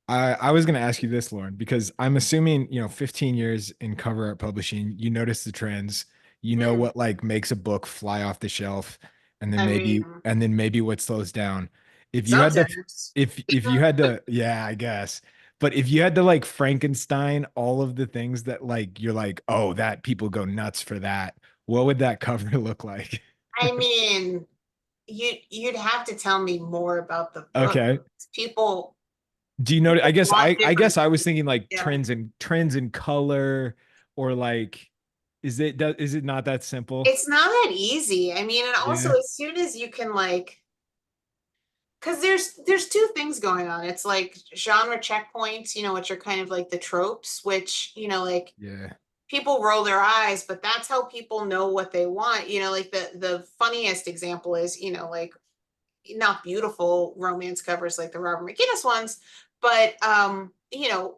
I was going to ask you this, Lauren, because I'm assuming, 15 years in cover art publishing, you notice the trends, what like makes a book fly off the shelf, and then maybe what slows down. If you had to, Sometimes. if you had to, yeah, I guess. But if you had to like Frankenstein all of the things that like you're like, oh, that people go nuts for that, what would that cover look like? I mean, you'd have to tell me more about the book. Okay. People. Do you know? I guess I guess I was thinking like Yeah. trends in color, or like, is it not that simple? It's not that easy. I mean, and also Yeah. as soon as you can like, because there's two things going on. It's like genre checkpoints, which are kind of like the tropes, which, like Yeah. people roll their eyes, but that's how people know what they want. Like the funniest example is, like not beautiful romance covers like the Robert McGinnis ones, but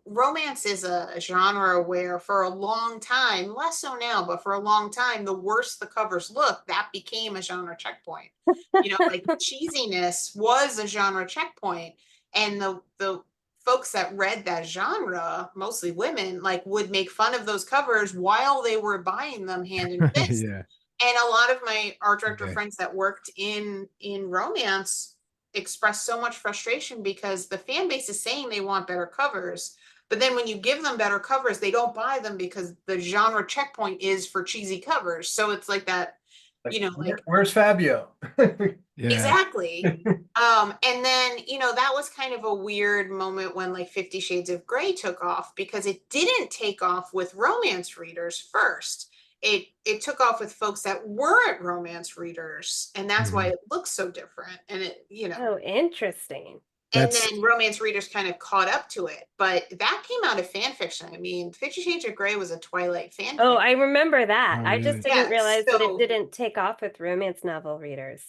romance is a genre where for a long time, less so now, but for a long time, the worse the covers look, that became a genre checkpoint. Like cheesiness was a genre checkpoint, and the folks that read that genre, mostly women, like would make fun of those covers while they were buying them hand in fist. Yeah. And a lot of my art director Okay. friends that worked in romance expressed so much frustration because the fan base is saying they want better covers, but then when you give them better covers, they don't buy them because the genre checkpoint is for cheesy covers. So it's like that, like Where's Fabio? Yeah. exactly. And then, that was kind of a weird moment when like 50 Shades of Grey took off, because it didn't take off with romance readers first. It took off with folks that weren't romance readers, and that's why it looks so different. And it, Oh, interesting. and then romance readers kind of caught up to it. But that came out of fan fiction. I mean, 50 Shades of Grey was a Twilight fan Oh, fiction. I remember that. Oh, I really? just didn't Yeah, realize that so- it didn't take off with romance novel readers.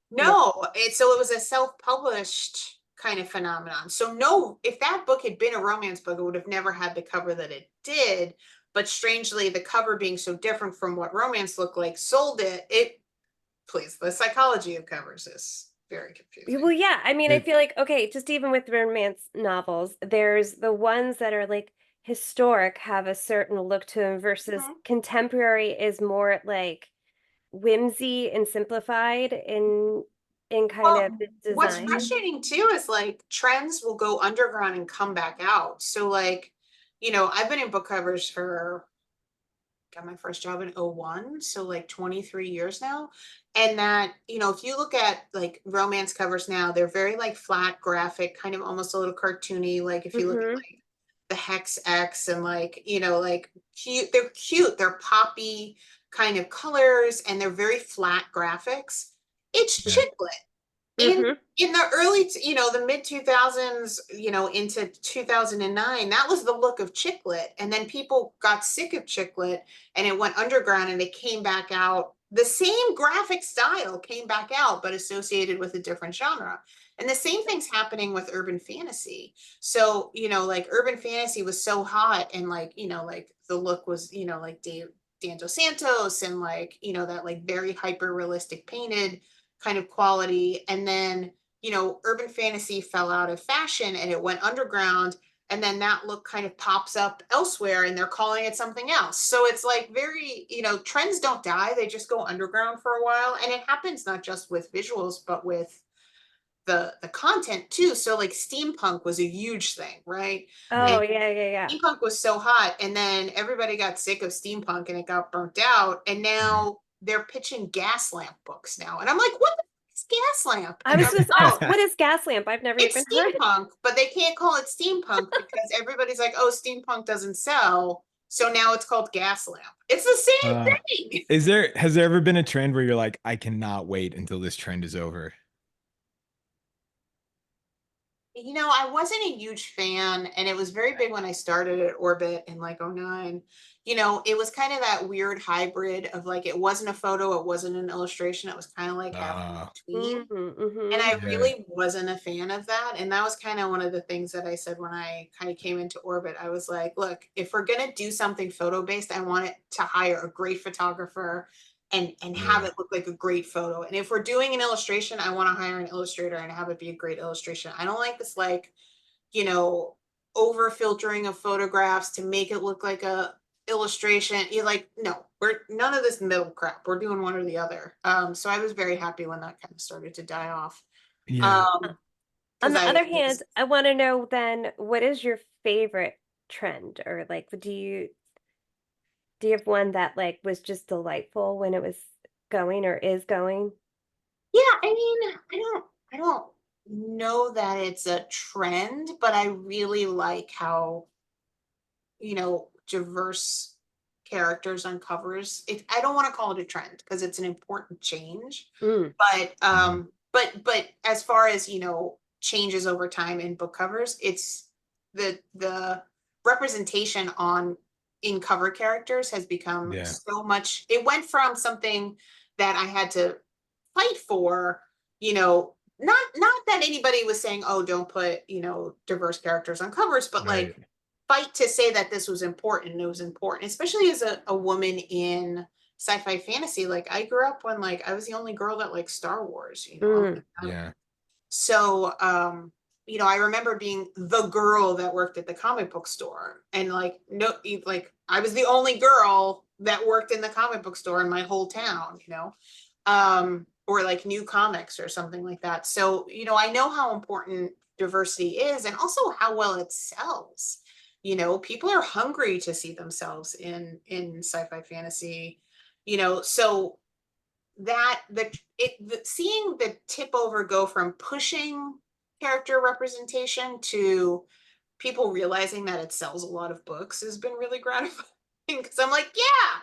No, so it was a self-published kind of phenomenon. So no, if that book had been a romance book, it would have never had the cover that it did. But strangely, the cover being so different from what romance looked like sold it. Please, the psychology of covers is very confusing. Well, yeah. I mean, I It- feel like, okay, just even with romance novels, there's the ones that are like historic, have a certain look to them, versus Mhm. contemporary is more like whimsy and simplified in kind Well, of the what's design. frustrating too is like trends will go underground and come back out. So like, I've been in book covers for got my first job in 01, so like 23 years now. And that, if you look at like romance covers now, they're very like flat graphic, kind of almost a little cartoony. Like if you look at Mhm. like the Hex X and like, like cute, they're poppy kind of colors and they're very flat graphics. It's Yeah. chick lit. In Mhm. in the early, the mid 2000s, into 2009, that was the look of chick lit. And then people got sick of chick lit and it went underground and it came back out. The same graphic style came back out, but associated with a different genre. And the same thing's happening with urban fantasy. So, like urban fantasy was so hot and like, like the look was, like Dan Dos Santos and like, that like very hyper realistic painted kind of quality. And then, urban fantasy fell out of fashion and it went underground. And then that look kind of pops up elsewhere and they're calling it something else. So it's like very, trends don't die, they just go underground for a while. And it happens not just with visuals, but with the content too. So like steampunk was a huge thing, right? Oh, And yeah. steampunk was so hot, and then everybody got sick of steampunk and it got burnt out. And now they're pitching gas lamp books now. And I'm like, what the fuck is gas lamp? I And was they're supposed like, to oh, ask, what is Gaslamp? I've never it's even heard. steampunk, but they can't call it steampunk because everybody's like, oh, steampunk doesn't sell. So now it's called gas lamp. It's the same Uh, thing. has there ever been a trend where you're like, I cannot wait until this trend is over? I wasn't a huge fan, and it was very big when I started at Orbit in like 09. It was kind of that weird hybrid of like it wasn't a photo, it wasn't an illustration, it was kind of like half in between. And I Mm-hmm. Yeah. really wasn't a fan of that. And that was kind of one of the things that I said when I kind of came into Orbit. I was like, look, if we're going to do something photo based, I want it to hire a great photographer and have Yeah. it look like a great photo. And if we're doing an illustration, I want to hire an illustrator and have it be a great illustration. I don't like this like, over filtering of photographs to make it look like a illustration. You're like, no, we're none of this middle crap. We're doing one or the other. So I was very happy when that kind of started to die off. Yeah. Um, On because the I other was, hand, I want to know then, what is your favorite trend, or like, do you have one that like was just delightful when it was going or is going? yeah, I mean, I don't know that it's a trend, but I really like how, diverse characters on covers. I don't want to call it a trend because it's an important change. Mm. But but as far as, changes over time in book covers, it's the representation on in cover characters has become Yeah. so much. It went from something that I had to fight for, not that anybody was saying, oh, don't put, diverse characters on covers, but like Right. fight to say that this was important. It was important, especially as a woman in sci-fi fantasy. Like I grew up when like I was the only girl that liked Star Wars, Mm. Yeah. So I remember being the girl that worked at the comic book store. And like no like I was the only girl that worked in the comic book store in my whole town, or like New Comics or something like that. So, I know how important diversity is and also how well it sells. People are hungry to see themselves in sci-fi fantasy, so that seeing the tip over go from pushing character representation to people realizing that it sells a lot of books has been really gratifying because I'm like, yeah,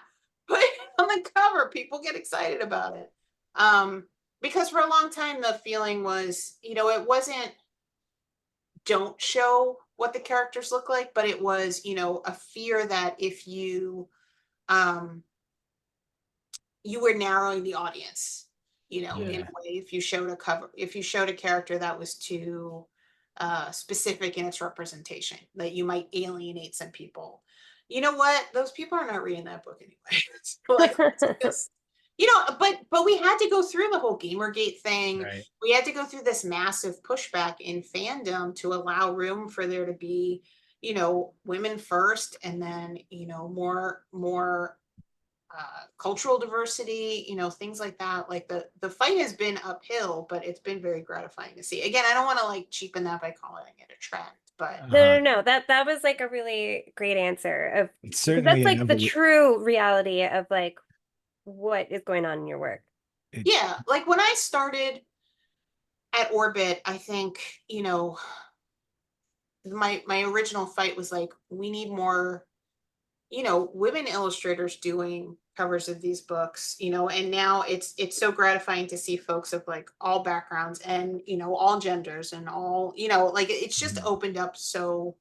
put it on the cover. People get excited about it. Because for a long time the feeling was, it wasn't don't show what the characters look like, but it was, a fear that if you were narrowing the audience, in Yeah. a way, if you showed a character that was too specific in its representation, that you might alienate some people. You know what? Those people are not reading that book anyway. So, like, let's just, but we had to go through the whole Gamergate thing. Right. We had to go through this massive pushback in fandom to allow room for there to be, women first, and then, more cultural diversity, things like that. Like the fight has been uphill, but it's been very gratifying to see. Again, I don't want to like cheapen that by calling it a trend, but No. That was like a really great answer of, It's 'cause certainly that's like the an true reality of like what is going on in your work. yeah, like when I started at Orbit, I think, my original fight was like, we need more, women illustrators doing covers of these books, and now it's so gratifying to see folks of like all backgrounds and, all genders and all, like it's just opened up so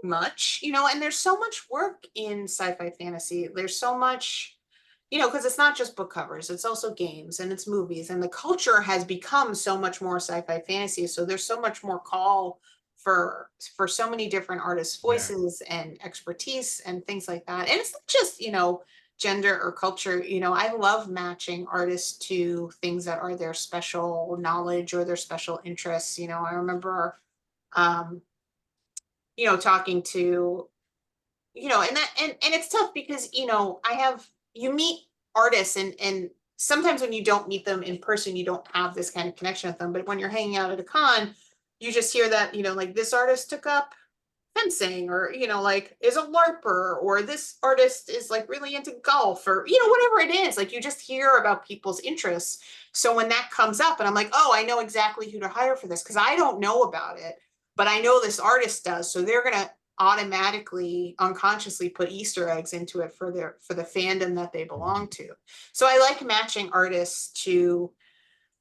much, and there's so much work in sci-fi fantasy. There's so much, because it's not just book covers, it's also games and it's movies, and the culture has become so much more sci-fi fantasy. So there's so much more call for so many different artists' voices and expertise and things like that. And it's not just, gender or culture. I love matching artists to things that are their special knowledge or their special interests. I remember talking to, and that and it's tough because, you meet artists, and sometimes when you don't meet them in person, you don't have this kind of connection with them. But when you're hanging out at a con, you just hear that, like this artist took up fencing, or, like is a LARPer, or this artist is like really into golf, or, whatever it is. Like you just hear about people's interests. So when that comes up and I'm like, oh, I know exactly who to hire for this, because I don't know about it, but I know this artist does. So they're going to automatically, unconsciously put Easter eggs into it for the fandom that they belong to. So I like matching artists to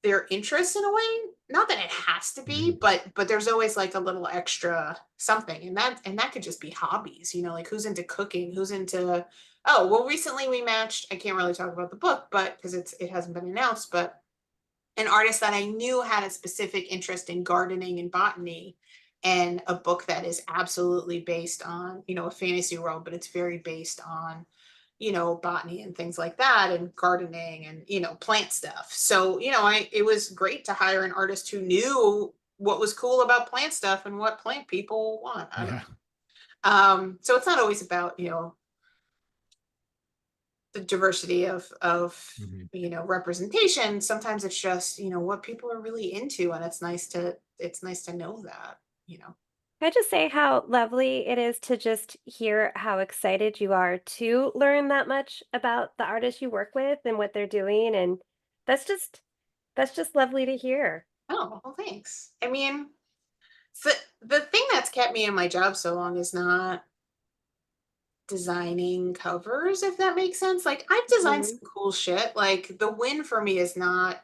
their interests in a way. Not that it has to be, but there's always like a little extra something, and that could just be hobbies, like who's into cooking, who's into, oh, well, recently we matched, I can't really talk about the book, but because it hasn't been announced, but an artist that I knew had a specific interest in gardening and botany, and a book that is absolutely based on, a fantasy world, but it's very based on, botany and things like that, and gardening and, plant stuff. So, it was great to hire an artist who knew what was cool about plant stuff and what plant people want. So it's not always about, the diversity of representation. Sometimes it's just, what people are really into, and it's nice to know that. Can I just say how lovely it is to just hear how excited you are to learn that much about the artists you work with and what they're doing, and that's just lovely to hear. Oh, well, thanks. I mean, the thing that's kept me in my job so long is not designing covers, if that makes sense. Like I've designed some cool shit. Like the win for me is not,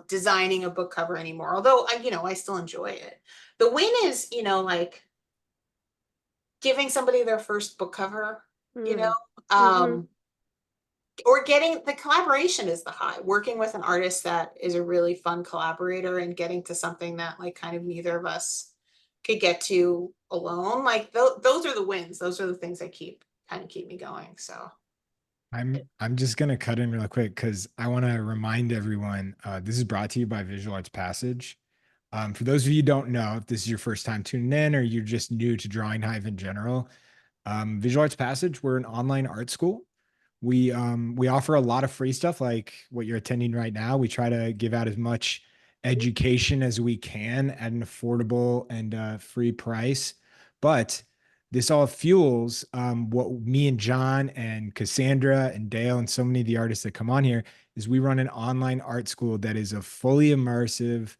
designing a book cover anymore, although I still enjoy it. The win is, like giving somebody their first book cover, or getting the collaboration is the high. Working with an artist that is a really fun collaborator and getting to something that like kind of neither of us could get to alone. Like those are the wins. Those are the things that kind of keep me going. So I'm just gonna cut in real quick because I want to remind everyone this is brought to you by Visual Arts Passage. For those of you who don't know, if this is your first time tuning in or you're just new to Drawing Hive in general, Visual Arts Passage, we're an online art school. We offer a lot of free stuff like what you're attending right now. We try to give out as much education as we can at an affordable and free price. But this all fuels what me and John and Cassandra and Dale and so many of the artists that come on here is we run an online art school that is a fully immersive,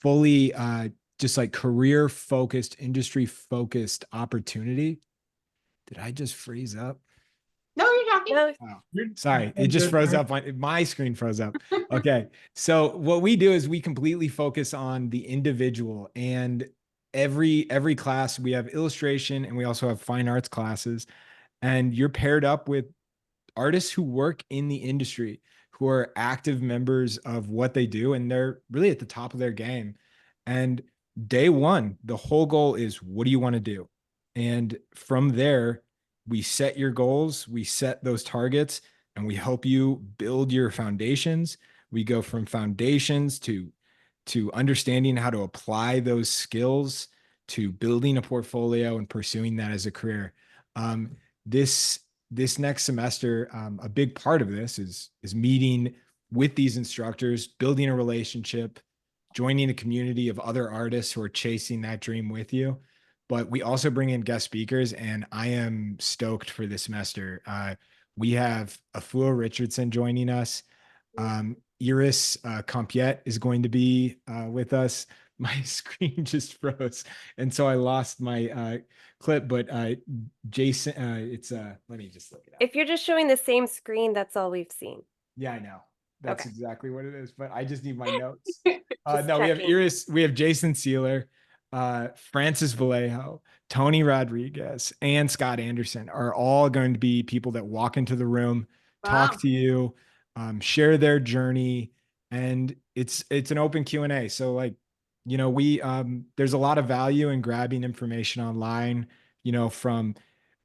fully just like career focused, industry focused opportunity. Did I just freeze up? no, you're talking. No, Oh, sorry, it just froze up. My screen froze up. Okay. So what we do is we completely focus on the individual, and every class we have illustration and we also have fine arts classes, and you're paired up with artists who work in the industry, who are active members of what they do, and they're really at the top of their game. And day one, the whole goal is, what do you want to do? And from there, we set your goals, we set those targets, and we help you build your foundations. We go from foundations to understanding how to apply those skills, to building a portfolio and pursuing that as a career. Um, this next semester, a big part of this is meeting with these instructors, building a relationship, joining a community of other artists who are chasing that dream with you. But we also bring in guest speakers, and I am stoked for this semester. We have Afua Richardson joining us. Iris Compiet is going to be with us. My screen just froze, and so I lost my clip. But Jason, it's let me just look it up. If you're just showing the same screen, that's all we've seen. Yeah, I know. That's Okay. exactly what it is. But I just need my notes. Just No, we have checking. Iris, we have Jason Sealer, Francis Vallejo, Tony Rodriguez, and Scott Anderson are all going to be people that walk into the room, Wow. talk to you, share their journey, and it's an open Q&A. So like, you know, we there's a lot of value in grabbing information online, you know, from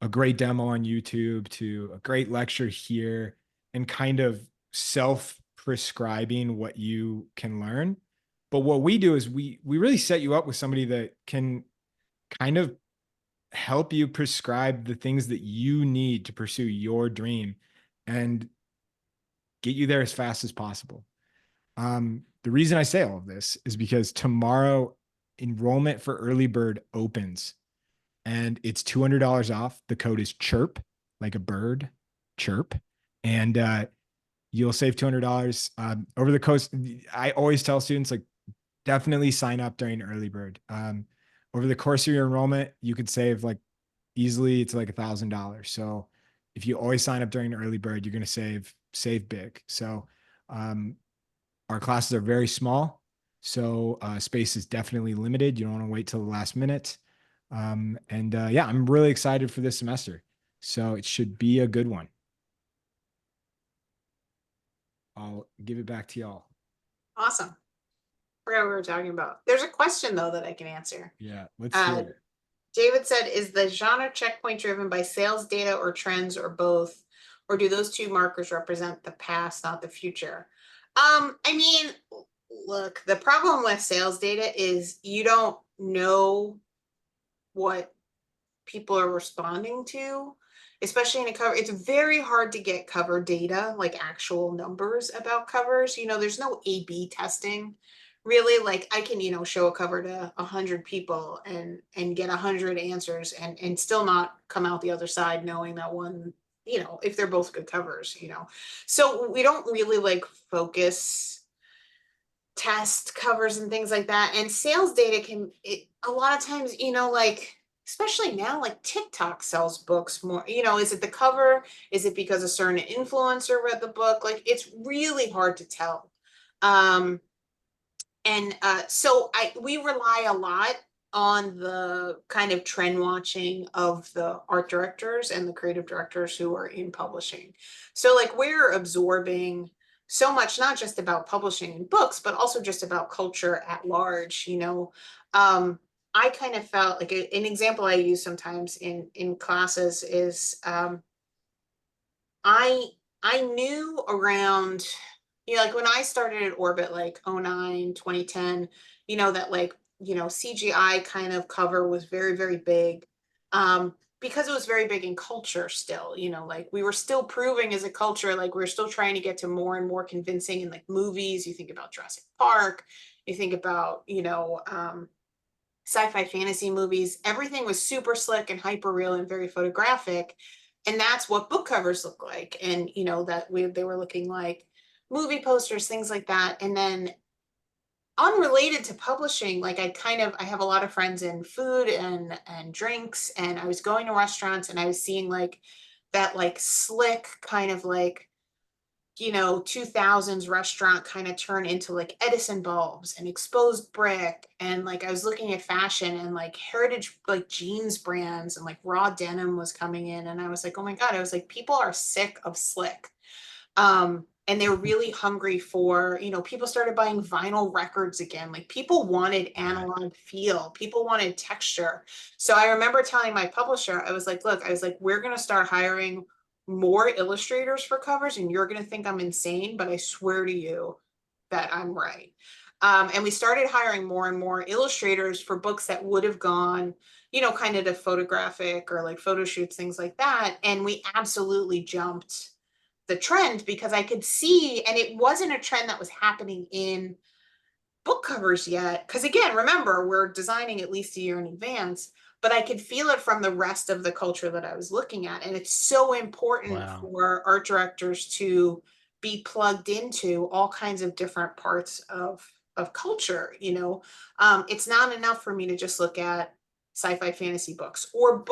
a great demo on YouTube to a great lecture here, and kind of self-prescribing what you can learn. But what we do is we really set you up with somebody that can kind of help you prescribe the things that you need to pursue your dream and get you there as fast as possible. The reason I say all of this is because tomorrow enrollment for early bird opens, and it's $200 off. The code is CHIRP, like a bird, CHIRP. And you'll save $200 over the course. I always tell students, like, definitely sign up during early bird. Over the course of your enrollment, you could save like easily, it's like $1,000. So if you always sign up during early bird, you're going to save big. So our classes are very small, so space is definitely limited. You don't want to wait till the last minute. Yeah, I'm really excited for this semester. So it should be a good one. I'll give it back to y'all. Awesome. Forgot what we were talking about. There's a question though that I can answer. Yeah, let's hear it. David said, is the genre checkpoint driven by sales data or trends or both? Or do those two markers represent the past, not the future? I mean, look, the problem with sales data is you don't know what people are responding to, especially in a cover. It's very hard to get cover data, like actual numbers about covers. You know, there's no A/B testing. Really, like I can, you know, show a cover to 100 people and get 100 answers and still not come out the other side knowing that one, you know, if they're both good covers, you know. So we don't really like focus test covers and things like that. And sales data can, a lot of times, you know, like especially now, like TikTok sells books more, you know, is it the cover? Is it because a certain influencer read the book? Like it's really hard to tell. So we rely a lot on the kind of trend watching of the art directors and the creative directors who are in publishing. So like we're absorbing so much, not just about publishing in books, but also just about culture at large, you know. I kind of felt like an example I use sometimes in classes is I knew around, you know, like when I started at Orbit, like 09, 2010, you know, that like, you know, CGI kind of cover was very, very big. Because it was very big in culture still, you know, like we were still proving as a culture, like we we're still trying to get to more and more convincing in like movies. You think about Jurassic Park, you think about, you know, sci-fi fantasy movies, everything was super slick and hyper real and very photographic. And that's what book covers look like. And, you know, that they were looking like movie posters, things like that. And then unrelated to publishing, like I have a lot of friends in food and drinks, and I was going to restaurants and I was seeing like that like slick kind of like, you know, 2000s restaurant kind of turn into like Edison bulbs and exposed brick. And like I was looking at fashion and like heritage like jeans brands and like raw denim was coming in. And I was like, oh my God, I was like, people are sick of slick. and they're really hungry for, you know, people started buying vinyl records again. Like people wanted analog feel, people wanted texture. So I remember telling my publisher, I was like, look, I was like, we're going to start hiring more illustrators for covers, and you're going to think I'm insane, but I swear to you that I'm right. And we started hiring more and more illustrators for books that would have gone, you know, kind of to photographic or like photo shoots, things like that. And we absolutely jumped the trend because I could see, and it wasn't a trend that was happening in book covers yet. Because again, remember, we're designing at least a year in advance, but I could feel it from the rest of the culture that I was looking at. And it's so important for art directors to be plugged into all kinds of different parts of culture. You know, it's not enough for me to just look at sci-fi fantasy books or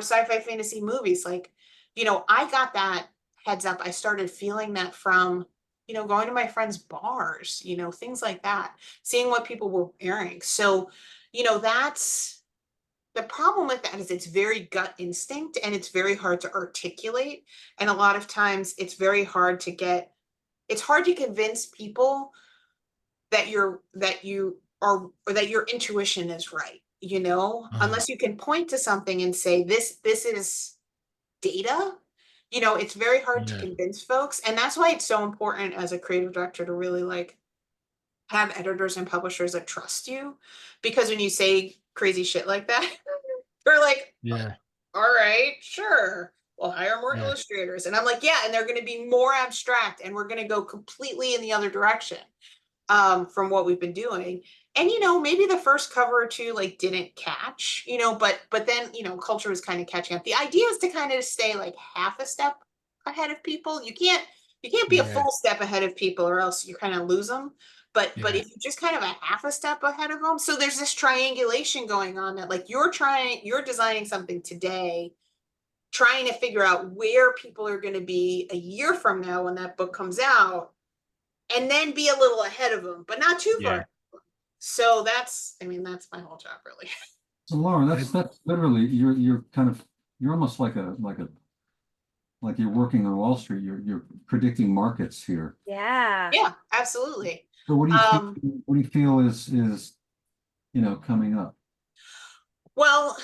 sci-fi fantasy movies. Like, you know, I got that heads up. I started feeling that from, you know, going to my friends' bars, you know, things like that, seeing what people were wearing. So, you know, that's the problem with that, is it's very gut instinct and it's very hard to articulate. And a lot of times it's very hard to get, it's hard to convince people that your intuition is right, you know, unless you can point to something and say, this is data. You know, it's very hard to convince folks. And that's why it's so important as a creative director to really like have editors and publishers that trust you. Because when you say crazy shit like that, they're like, all right, sure, we'll hire more illustrators. And I'm like, yeah, and they're going to be more abstract and we're going to go completely in the other direction from what we've been doing. And, you know, maybe the first cover or two like didn't catch, you know, but then, you know, culture was kind of catching up. The idea is to kind of stay like half a step ahead of people. You can't be a full step ahead of people or else you kind of lose them. But if you're just kind of a half a step ahead of them, so there's this triangulation going on that like you're designing something today, trying to figure out where people are going to be a year from now when that book comes out, and then be a little ahead of them, but not too far. So that's my whole job, really. So Lauren, that's literally you're almost like you're working on Wall Street. You're predicting markets here. Yeah. Yeah, absolutely. So what do you feel is you know coming up? Well,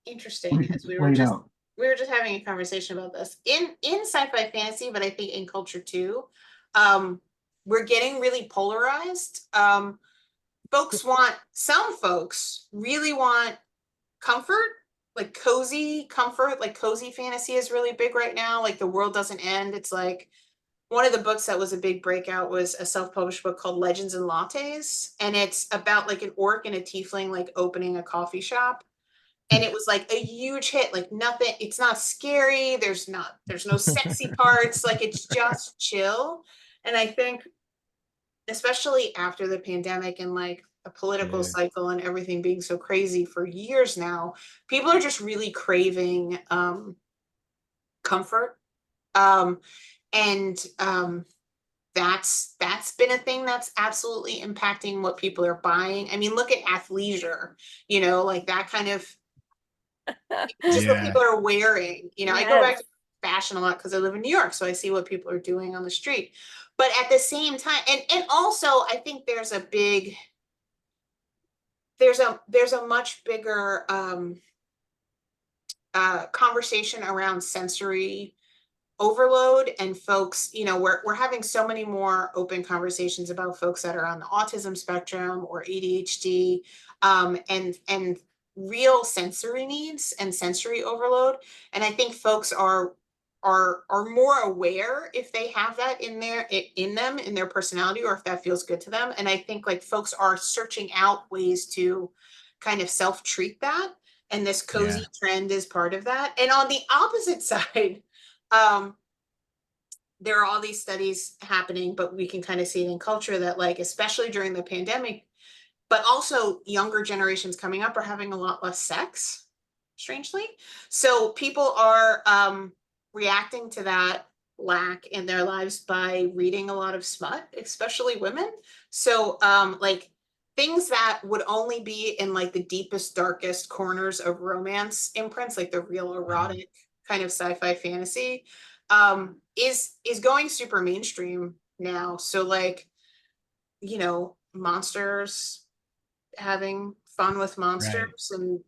interesting, because we were just out? having a conversation about this in sci-fi fantasy, but I think in culture too. We're getting really polarized. Some folks really want comfort, like cozy comfort, like cozy fantasy is really big right now. Like the world doesn't end. It's like one of the books that was a big breakout was a self-published book called Legends and Lattes. And it's about like an orc and a tiefling, like opening a coffee shop. And it was like a huge hit, like nothing, it's not scary. There's no sexy parts. Like it's just chill. And I think, especially after the pandemic and like a political cycle and everything being so crazy for years now, people are just really craving comfort. That's been a thing that's absolutely impacting what people are buying. I mean, look at athleisure, you know, like that kind of just what people are wearing. You know, I go back to fashion a lot because I live in New York, so I see what people are doing on the street. But at the same time, and also I think there's a much bigger conversation around sensory overload, and folks, you know, we're having so many more open conversations about folks that are on the autism spectrum or ADHD, and real sensory needs and sensory overload. And I think folks are more aware if they have that in their personality, or if that feels good to them. And I think like folks are searching out ways to kind of self-treat that, and this cozy trend is part of that. And on the opposite side, there are all these studies happening, but we can kind of see it in culture that like, especially during the pandemic, but also younger generations coming up are having a lot less sex, strangely. So people are reacting to that lack in their lives by reading a lot of smut, especially women. So like things that would only be in like the deepest, darkest corners of romance imprints, like the real erotic kind of sci-fi fantasy, is going super mainstream now. So like, you know, monsters, having fun with monsters, and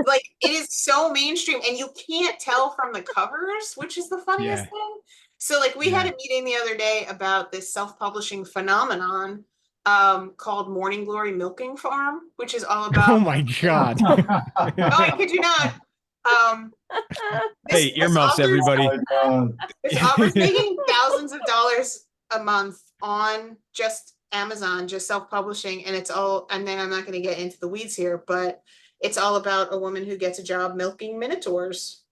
like it is so mainstream, and you can't tell from the covers, which is the funniest Yeah. thing. So like we had a meeting the other day about this self-publishing phenomenon called Morning Glory Milking Farm, which is all about Oh my God. oh, I kid you not. Hey, earmuffs, everybody. This author's making thousands of dollars a month on just Amazon, just self-publishing, and it's all, and then I'm not going to get into the weeds here, but it's all about a woman who gets a job milking Minotaurs.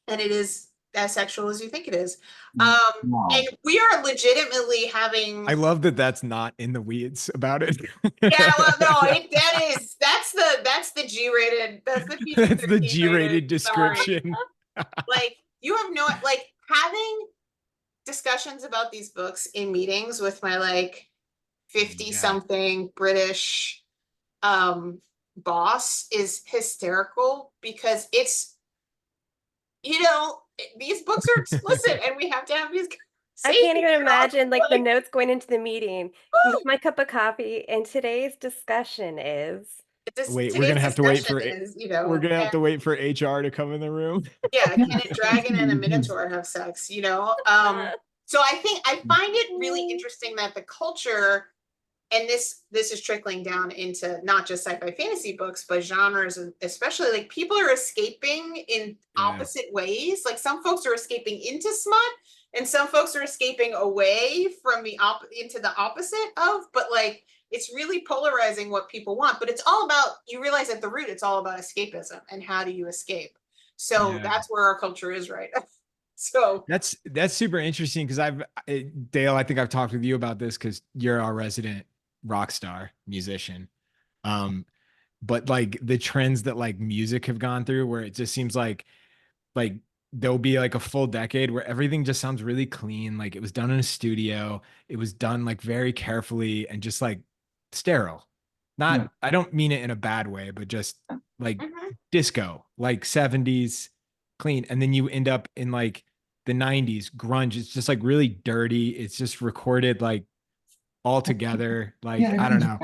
And it is as sexual as you think it is. Wow. And we are legitimately having I love that that's not in the weeds about it. yeah, well, no, that's the G-rated, that's the PG-13 That's the G-rated rated, description. like you have no, like having discussions about these books in meetings with my like 50 something British boss is hysterical, because it's, you know, these books are explicit and we have to have these I can't even conversations. imagine like the notes going into the meeting with my cup of coffee, and today's discussion is. Wait, we're gonna have to wait for is, you know, we're gonna have to wait for HR to come in the room. yeah, can a dragon and a minotaur have sex, you know? So I think I find it really interesting that the culture, and this is trickling down into not just sci-fi fantasy books, but genres, and especially like people are escaping in opposite ways. Like some folks are escaping into smut, and some folks are escaping away from the into the opposite of, but like it's really polarizing what people want. But it's all about, you realize at the root, it's all about escapism and how do you escape. So that's where our culture is right now. So that's super interesting, because Dale, I think I've talked with you about this because you're our resident rock star musician. But like the trends that like music have gone through, where it just seems like there'll be like a full decade where everything just sounds really clean, like it was done in a studio, it was done like very carefully and just like sterile. Not I don't mean it in a bad way, but just like disco, like 70s clean. And then you end up in like the 90s grunge. It's just like really dirty. It's just recorded like all together. Like I don't know.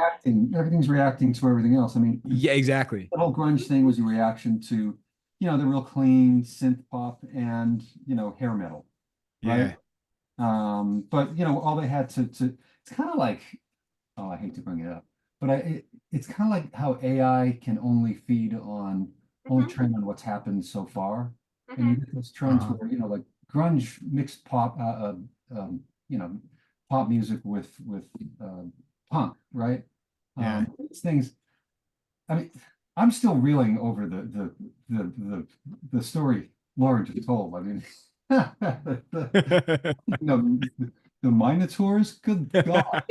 Everything's reacting to everything else. I mean, yeah, exactly. The whole grunge thing was a reaction to, you know, the real clean synth pop and, you know, hair metal, right? But you know, all they had to it's kind of like, oh, I hate to bring it up, but it's kind of like how AI can only feed on, only trend on what's happened so far. And you get those trends where, you know, like grunge mixed pop, you know, pop music with punk, right? These things. I mean, I'm still reeling over the story Lauren just told. I mean, you know, the Minotaurs. Good God!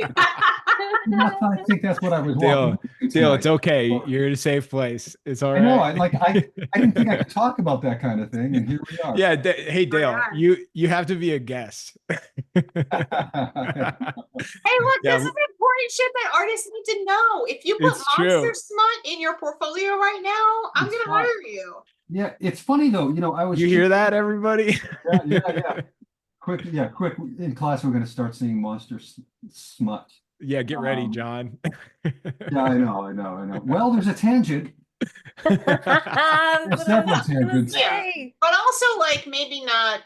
I think that's what I was Dale, it's okay. Well, You're in a safe place. It's all right. I know. I didn't think I could talk about that kind of thing, and here we are. Yeah. Hey, Dale, you have to be a guest. Hey, look, this is important shit that artists need to know. If you put monster smut in your portfolio right now, I'm gonna hire you. Yeah, it's funny though. You know, You hear that, everybody? Yeah. Quick in class, we're gonna start seeing monster smut. Yeah, get ready, John. Yeah, I know. Well, there's a tangent. There's several tangents. Yeah, but also like maybe not.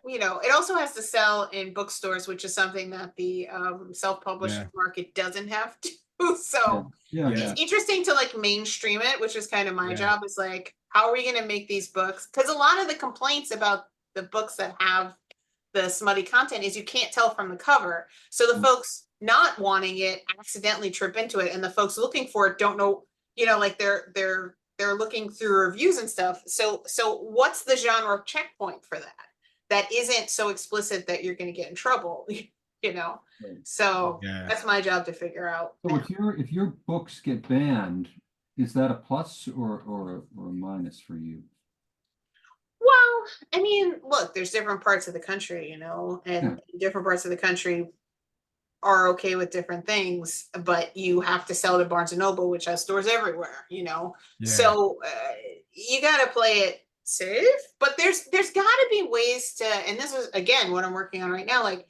You know, it also has to sell in bookstores, which is something that the self-published market doesn't have to. So it's interesting to like mainstream it, which is kind of my job. Is like, how are we going to make these books? Because a lot of the complaints about the books that have the smutty content is you can't tell from the cover. So the folks not wanting it accidentally trip into it, and the folks looking for it don't know. You know, like they're looking through reviews and stuff. So what's the genre checkpoint for that? That isn't so explicit that you're going to get in trouble, you know? So that's my job to figure out. So if your books get banned, is that a plus or a minus for you? Well, I mean, look, there's different parts of the country, you know, and different parts of the country are okay with different things, but you have to sell to Barnes and Noble, which has stores everywhere, you know? So you got to play it safe, but there's got to be ways to, and this is again what I'm working on right now, like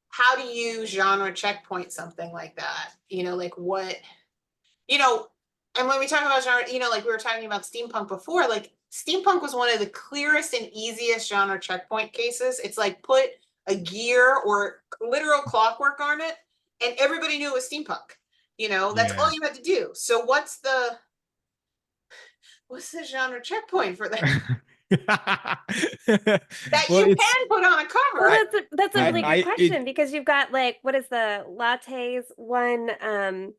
how do you genre checkpoint something like that? You know, like what, you know, and when we talk about genre, you know, like we were talking about steampunk before, like steampunk was one of the clearest and easiest genre checkpoint cases. It's like put a gear or literal clockwork on it, and everybody knew it was steampunk. You know, that's all you had to do. So what's the genre checkpoint for that? That Well, you it's can put on a cover. Well, that's a really I- good question because you've got like, what is the lattes one?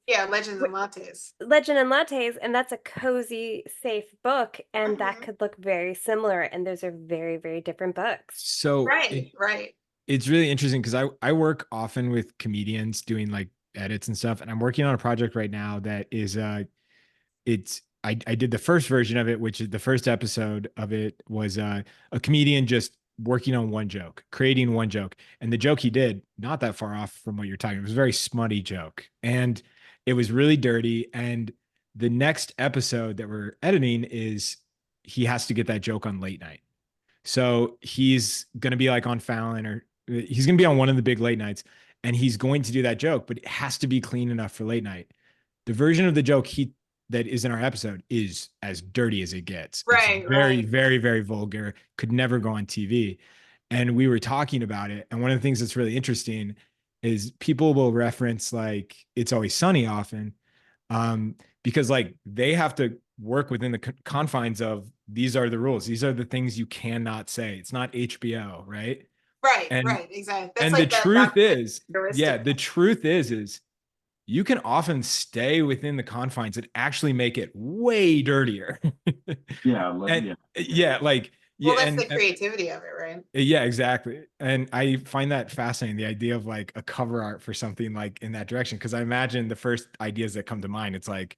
Yeah, Legends and Lattes. Legend and Lattes, and that's a cozy, safe book, and that Mhm. could look very similar. And those are very, very different books. so Right, right. it's really interesting because I work often with comedians doing like edits and stuff, and I'm working on a project right now that is I did the first version of it, which is the first episode of it was a comedian just working on one joke, creating one joke. And the joke he did, not that far off from what you're talking, it was a very smutty joke. And it was really dirty. And the next episode that we're editing is he has to get that joke on late night. So he's going to be like on Fallon, or he's going to be on one of the big late nights, and he's going to do that joke, but it has to be clean enough for late night. The version of the joke that is in our episode is as dirty as it gets. Right, it's very, right. very, very vulgar, could never go on TV. And we were talking about it. And one of the things that's really interesting is people will reference like It's Always Sunny often, because like they have to work within the confines of these are the rules. These are the things you cannot say. It's not HBO, right? Right, And- right, exactly. That's And like the that truth is, characteristic. the truth is you can often stay within the confines and actually make it way dirtier. Yeah, And yeah. like, Well, yeah, that's and the creativity of it, right? yeah, exactly. And I find that fascinating, the idea of like a cover art for something like in that direction. Cause I imagine the first ideas that come to mind, it's like,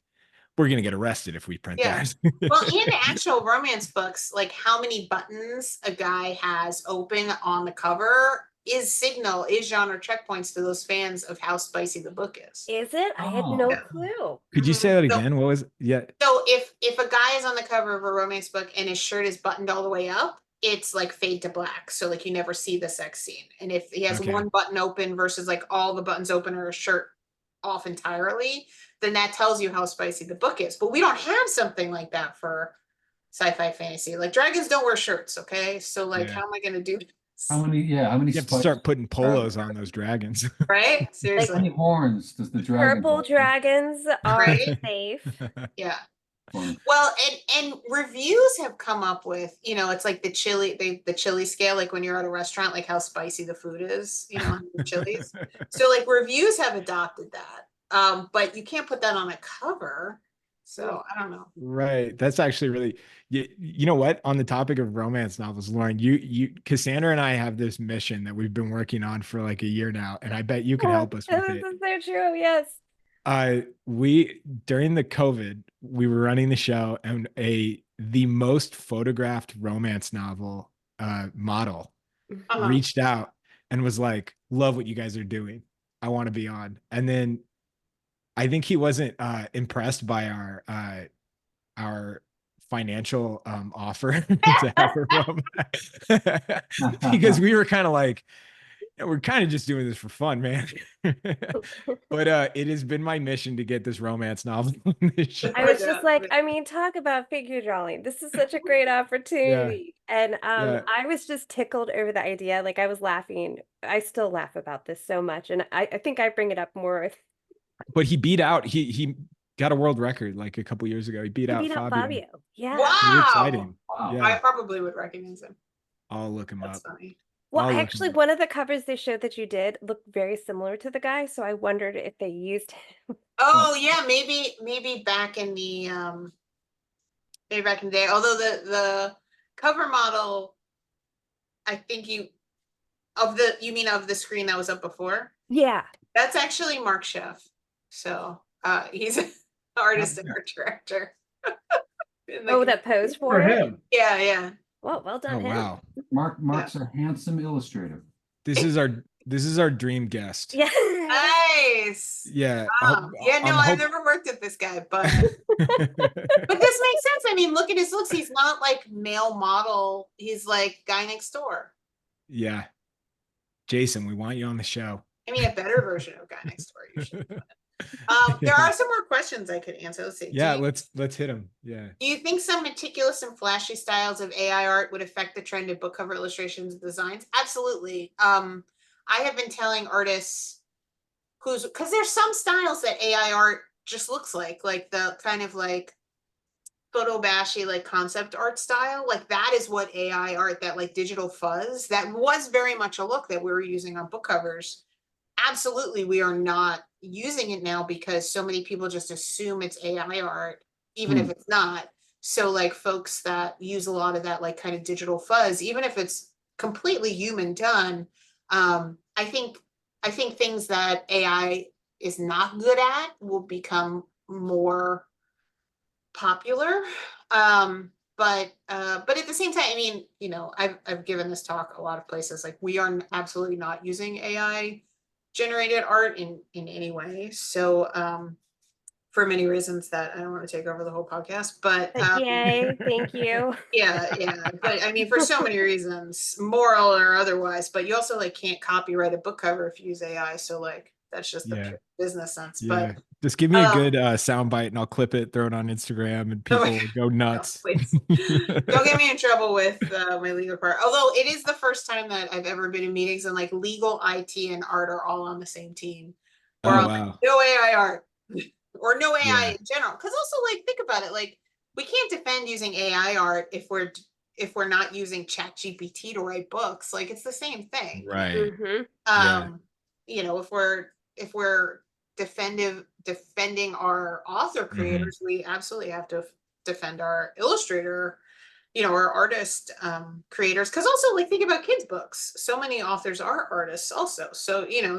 we're going to get arrested if we print Yeah. that. Well, in actual romance books, like how many buttons a guy has open on the cover is genre checkpoints to those fans of how spicy the book is. Is it? I had Oh. no Yeah. clue. Could you say that So- again? What was, yeah. So if a guy is on the cover of a romance book and his shirt is buttoned all the way up, it's like fade to black. So like you never see the sex scene. And if he has Okay. one button open versus like all the buttons open or a shirt off entirely, then that tells you how spicy the book is. But we don't have something like that for sci-fi fantasy. Like dragons don't wear shirts, okay? So like Yeah. how am I gonna do this? How many You have to spikes- start putting polos on those dragons. Right? How Seriously. many horns does the dragon Purple have? dragons are Right? safe. Yeah. Horns. Well, and reviews have come up with, you know, it's like the chili scale, like when you're at a restaurant, like how spicy the food is, you know, the chilies. So like reviews have adopted that. But you can't put that on a cover. So I don't know. Right. That's actually really, you know what? On the topic of romance novels, Lauren, Cassandra and I have this mission that we've been working on for like a year now, and I bet you could help us with This it. is so true. Yes. We during the COVID, we were running the show, and the most photographed romance novel model Uh-huh. reached out and was like, "Love what you guys are doing. I want to be on." And then I think he wasn't impressed by our financial offer to have her romance because we were kind of like, we're kind of just doing this for fun, man. But it has been my mission to get this romance novel on this show. I was just like, I mean, talk about figure drawing. This is such a great opportunity. And Yeah. I was just tickled over the idea. Like I was laughing. I still laugh about this so much. And I think I bring it up more with But he beat out, he got a world record like a couple years ago. He beat out Fabio. Fabio. Yeah. Really Wow. exciting. Wow. Yeah. I probably would recognize him. I'll look him That's up. funny. Well, I'll look actually, him up. one of the covers they showed that you did looked very similar to the guy. So I wondered if they used him. Oh yeah, maybe back in the maybe back in the day. Although the cover model, I think you mean of the screen that was up before? Yeah. That's actually Mark Sheff. So he's an artist and art director. In the Oh, that posed for For it? him. Yeah. Well Oh done. him. Mark's a handsome illustrator. This is our dream guest. Yeah. Nice. Yeah. Yeah, no, I'm I've never worked with this guy, but but this makes sense. I mean, look at his looks. He's not like male model. He's like guy next door. Yeah. Jason, we want you on the show. I mean, a better version of guy next door usually. There are some more questions I could answer. Let's see. Yeah, let's hit them. Yeah. Do you think some meticulous and flashy styles of AI art would affect the trend of book cover illustrations and designs? Absolutely. I have been telling artists because there's some styles that AI art just looks like the kind of like photo bashy, like concept art style. Like that is what AI art, that like digital fuzz, that was very much a look that we were using on book covers. Absolutely, we are not using it now because so many people just assume it's AI art, even if it's not. So like folks that use a lot of that like kind of digital fuzz, even if it's completely human done, I think things that AI is not good at will become more popular. But at the same time, I mean, you know, I've given this talk a lot of places. Like we are absolutely not using AI generated art in any way. So for many reasons that I don't want to take over the whole podcast, but Yay, thank you. yeah. But I mean, for so many reasons, moral or otherwise, but you also like can't copyright a book cover if you use AI. So like that's just the pure business sense. Yeah. But Just give me a good sound bite and I'll clip it, throw it on Instagram, and people will go nuts. No, please. Don't get me in trouble with my legal part. Although it is the first time that I've ever been in meetings and like legal, IT, and art are all on the same team. We're all like, no AI art or no AI in general. Because also like think about it, like we can't defend using AI art if we're not using ChatGPT to write books. Like it's the same thing. Right. You know, if we're defending our author creators, we absolutely have to defend our illustrator, you know, our artist creators. Because also like think about kids books, so many authors are artists also, so you know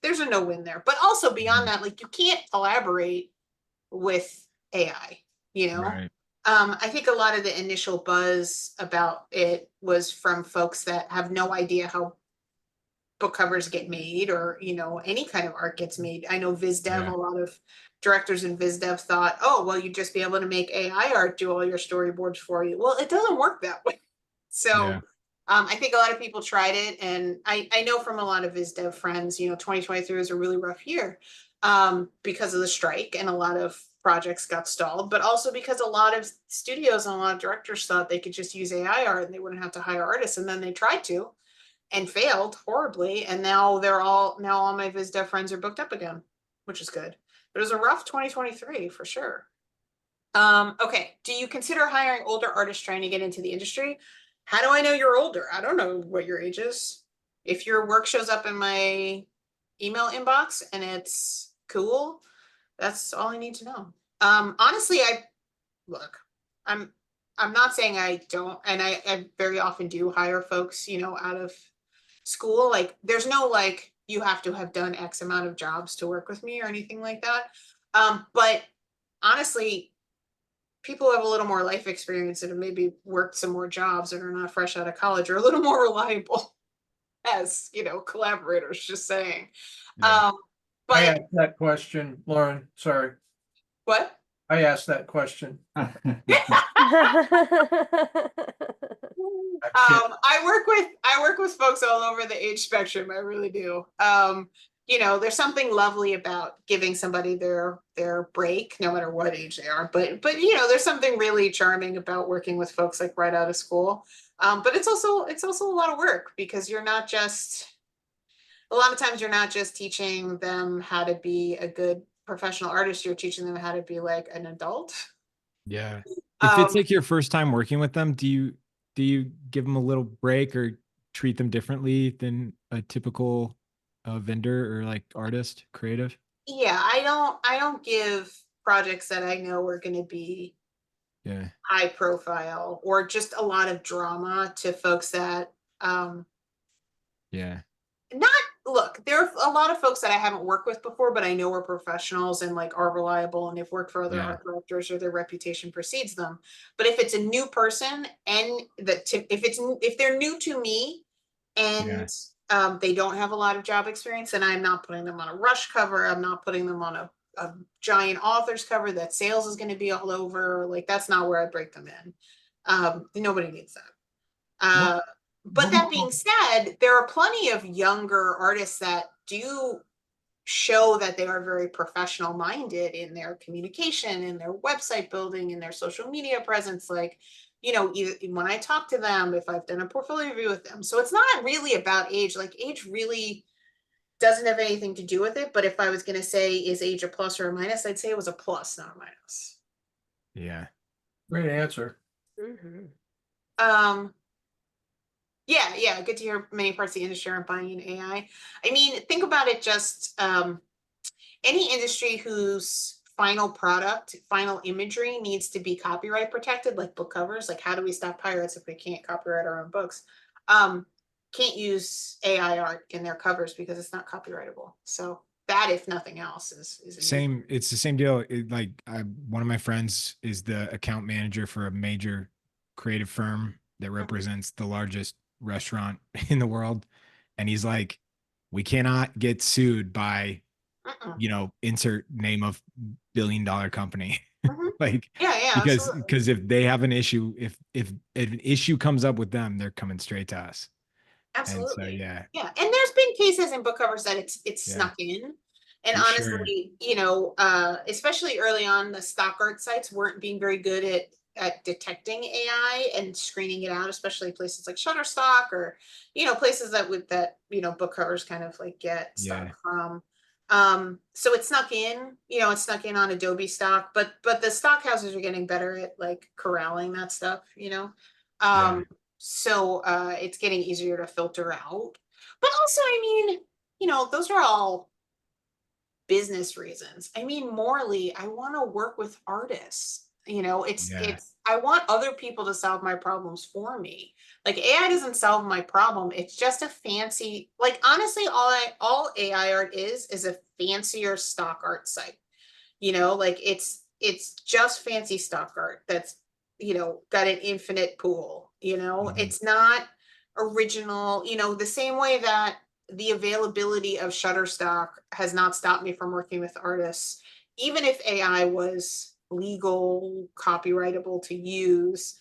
there's a no-win there. But also beyond that, like you can't collaborate with AI, you know. I think a lot of the initial buzz about it was from folks that have no idea how book covers get made, or you know any kind of art gets made. I know VizDev, a lot of directors in VizDev thought, oh well, you'd just be able to make AI art do all your storyboards for you. Well, it doesn't work that way. So I think a lot of people tried it, and I know from a lot of VizDev friends, you know, 2023 was a really rough year because of the strike, and a lot of projects got stalled, but also because a lot of studios and a lot of directors thought they could just use AI art and they wouldn't have to hire artists, and then they tried to and failed horribly, and now all my VizDev friends are booked up again, which is good. But it was a rough 2023 for sure. Okay, do you consider hiring older artists trying to get into the industry? How do I know you're older? I don't know what your age is. If your work shows up in my email inbox and it's cool, that's all I need to know. Honestly, I'm not saying I don't, and I very often do hire folks, you know, out of school. Like there's no like you have to have done X amount of jobs to work with me or anything like that. But honestly, people who have a little more life experience and have maybe worked some more jobs and are not fresh out of college are a little more reliable as, you know, collaborators, just saying. But I asked that question, Lauren. Sorry. What? I asked that question. I work with folks all over the age spectrum. I really do. You know, there's something lovely about giving somebody their break, no matter what age they are. But you know, there's something really charming about working with folks like right out of school. But it's also a lot of work, because a lot of times you're not just teaching them how to be a good professional artist, you're teaching them how to be like an adult. Yeah. If it's like your first time working with them, do you give them a little break or treat them differently than a typical vendor or like artist, creative? Yeah, I don't give projects that I know are going to be high profile or just a lot of drama to folks that look, there are a lot of folks that I haven't worked with before, but I know are professionals and like are reliable and have worked for other art directors, or their reputation precedes them. But if it's a new person and if they're new to me and they don't have a lot of job experience, and I'm not putting them on a Rush cover. I'm not putting them on a giant author's cover that sales is going to be all over. Like, that's not where I break them in. Nobody needs that. But that being said, there are plenty of younger artists that do show that they are very professional minded in their communication, in their website building, in their social media presence. Like, when I talk to them, if I've done a portfolio review with them. So it's not really about age. Like, age really doesn't have anything to do with it. But if I was going to say, is age a plus or a minus, I'd say it was a plus, not a minus. Yeah. Great answer. Yeah, good to hear many parts of the industry aren't buying in AI. I mean, think about it, just any industry whose final product, final imagery needs to be copyright protected, like book covers. Like, how do we stop pirates if we can't copyright our own books? Can't use AI art in their covers because it's not copyrightable. So that, if nothing else, is same. It's the same deal. One of my friends is the account manager for a major creative firm that represents the largest restaurant in the world, and he's like, we cannot get sued by insert name of billion-dollar company. Like, yeah, because if they have an issue, if an issue comes up with them, they're coming straight to us. Absolutely. And so, yeah. And there's been cases in book covers that it's snuck in. And For honestly, especially early on, the stock art sites weren't being very good at detecting AI and screening it out, especially places like Shutterstock or, places that book covers kind of like get stuck from. So it snuck in, it snuck in on Adobe stock, but the stock houses are getting better at like corralling that stuff, So it's getting easier to filter out. But also, I mean, those are all business reasons. I mean, morally, I want to work with artists. It's I want other people to solve my problems for me. Like, AI doesn't solve my problem. It's just a fancy, like, honestly, all AI art is a fancier stock art site. Like, it's just fancy stock art that's got an infinite pool. It's not original, the same way that the availability of Shutterstock has not stopped me from working with artists. Even if AI was legal, copyrightable to use,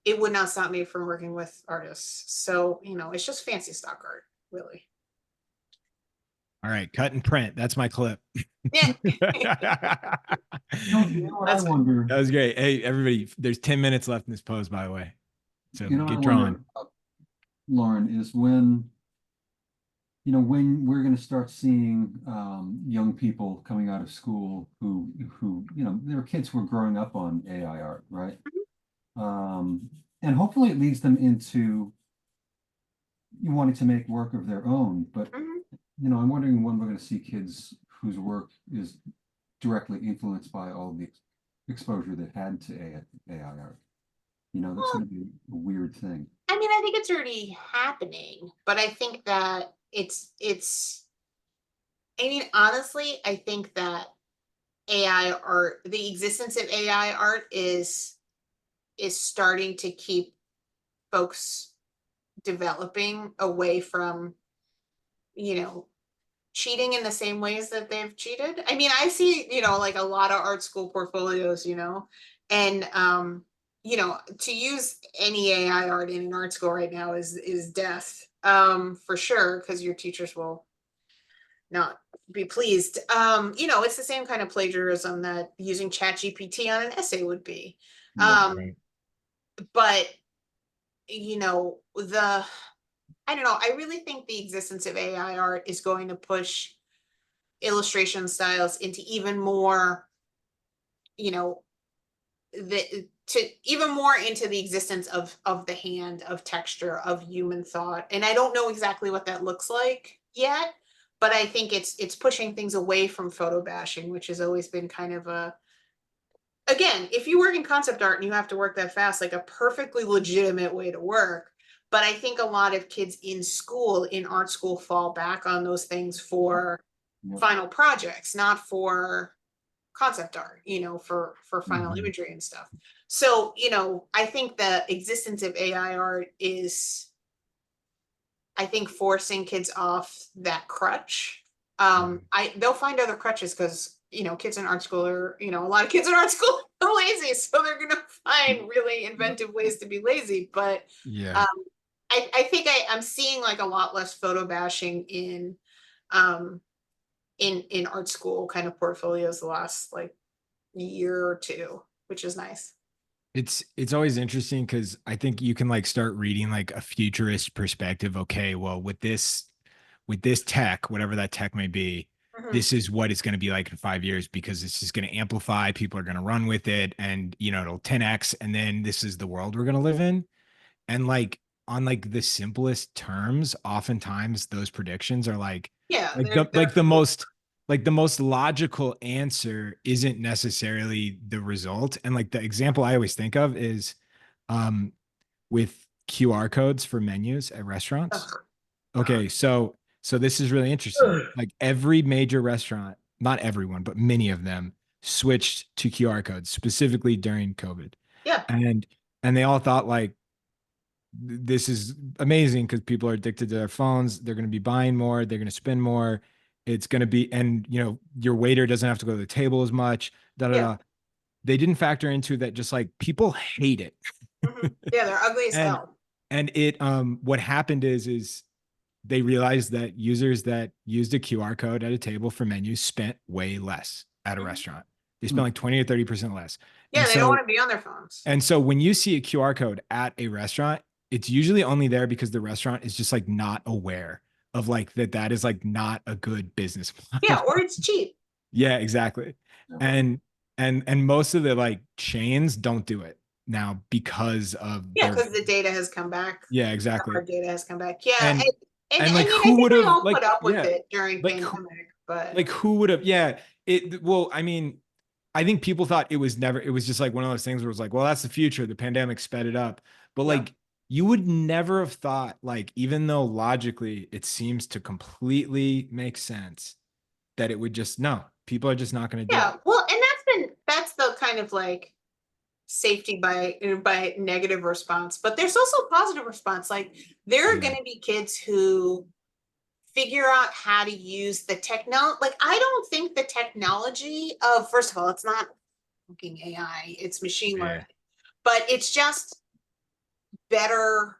it would not stop me from working with artists. So, it's just fancy stock art, really. All right, cut and print. That's my clip. Yeah. I wonder. That was great. Hey, everybody, there's 10 minutes left in this pose, by the way. So get drawing. Lauren, is when we're going to start seeing young people coming out of school who there are kids who are growing up on AI art, right? And hopefully it leads them into wanting to make work of their own. But I'm wondering when we're going to see kids whose work is directly influenced by all the exposure they've had to AI art. That's going to be a weird thing. I mean, I think it's already happening, but I think that I mean, honestly, I think that AI art, the existence of AI art is starting to keep folks developing away from, cheating in the same ways that they've cheated. I mean, I see, like a lot of art school portfolios, and, to use any AI art in an art school right now is death, for sure, because your teachers will not be pleased. It's the same kind of plagiarism that using ChatGPT on an essay would be. Right. But I don't know. I really think the existence of AI art is going to push illustration styles into even more, even more into the existence of the hand, of texture, of human thought. And I don't know exactly what that looks like yet, but I think it's pushing things away from photo bashing, which has always been kind of again, if you work in concept art and you have to work that fast, like a perfectly legitimate way to work. But I think a lot of kids in art school, fall back on those things for final projects, not for concept art, for final imagery and stuff. So, I think the existence of AI art I think forcing kids off that crutch, Mhm. they'll find other crutches because, you know, kids in art school are, you know, a lot of kids in art school are lazy, so they're gonna find really inventive ways to be lazy. But Yeah. I think I'm seeing like a lot less photo bashing in art school kind of portfolios the last like year or two, which is nice. It's always interesting because I think you can like start reading like a futurist perspective. Okay, well, with this tech, whatever that tech may be, Mhm. this is what it's going to be like in 5 years because this is going to amplify. People are going to run with it, and you know it'll 10x, and then this is the world we're going to live in. And like on like the simplest terms, oftentimes those predictions are Yeah, like the most logical answer isn't necessarily the result. And like the example I always think of is um with QR codes for menus at restaurants. ugh, God. Okay, so this is really interesting. Ugh. Like every major restaurant, not everyone, but many of them switched to QR codes specifically during COVID. Yeah, And they all thought like this is amazing because people are addicted to their phones. They're going to be buying more. They're going to spend more. It's going to be, and you know, your waiter doesn't have to go to the table as much. Da da yeah. da. They didn't factor into that. Just like people hate it, Yeah, they're ugly as and hell. it what happened is they realized that users that used a QR code at a table for menus spent way less at a Mhm. restaurant. They spent like 20 or 30% less. Yeah, And they don't want so to be on their phones. when you see a QR code at a restaurant, it's usually only there because the restaurant is just like not aware of like that is like not a good business Yeah, model. or it's cheap. Yeah, exactly. Yeah. And most of the like chains don't do it now because of Yeah, their because the data has come back. yeah, exactly. Our data has come back. Yeah, And and and I like mean, I who think would we have all put up with it during like pandemic, but like who would have yeah, it well, I mean, I think people thought it was never, it was just like one of those things where it was like, well, that's the future. The pandemic sped it up. But yeah. like, you would never have thought, like, even though logically it seems to completely make sense, that it would just, no, people are just not going to do Yeah, it. well, and that's the kind of like safety by negative response, but there's also positive response. Like there are Yeah. going to be kids who figure out how to use the technology. Like I don't think the technology of, first of all, it's not fucking AI, it's machine Yeah. learning, but better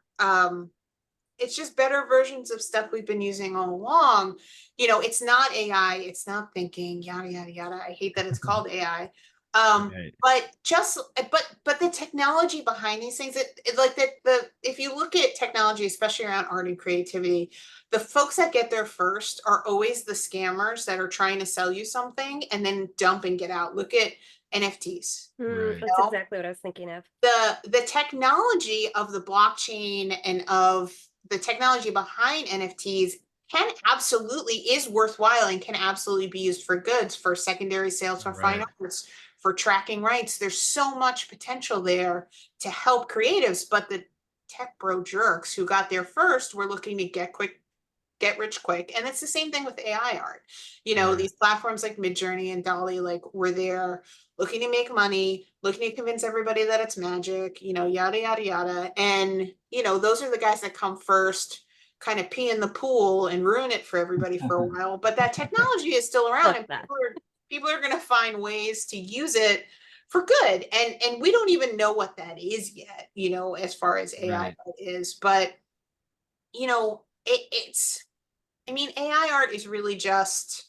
it's just better versions of stuff we've been using all along. You know, it's not AI, it's not thinking, yada yada yada. I hate that it's called AI. Right. But the technology behind these things, it like that the if you look at technology, especially around art and creativity, the folks that get there first are always the scammers that are trying to sell you something and then dump and get out. Look at NFTs. Right. That's know? exactly what I was thinking of. The technology of the blockchain and of the technology behind NFTs can absolutely is worthwhile and can absolutely be used for goods, for secondary sales, for fine Right. arts, for tracking rights. There's so much potential there to help creatives, but the tech bro jerks who got there first were looking to get rich quick. And it's the same thing with AI art. You know, Right. these platforms like Midjourney and Dolly, like were there looking to make money, looking to convince everybody that it's magic, you know, yada, yada, yada. And, you know, those are the guys that come first, kind of pee in the pool and ruin it for everybody for a while. But that technology is still around Love and that. people are going to find ways to use it for good. And we don't even know what that is yet, you know, as far as AI Right. is. But, you know, I mean, AI art is really just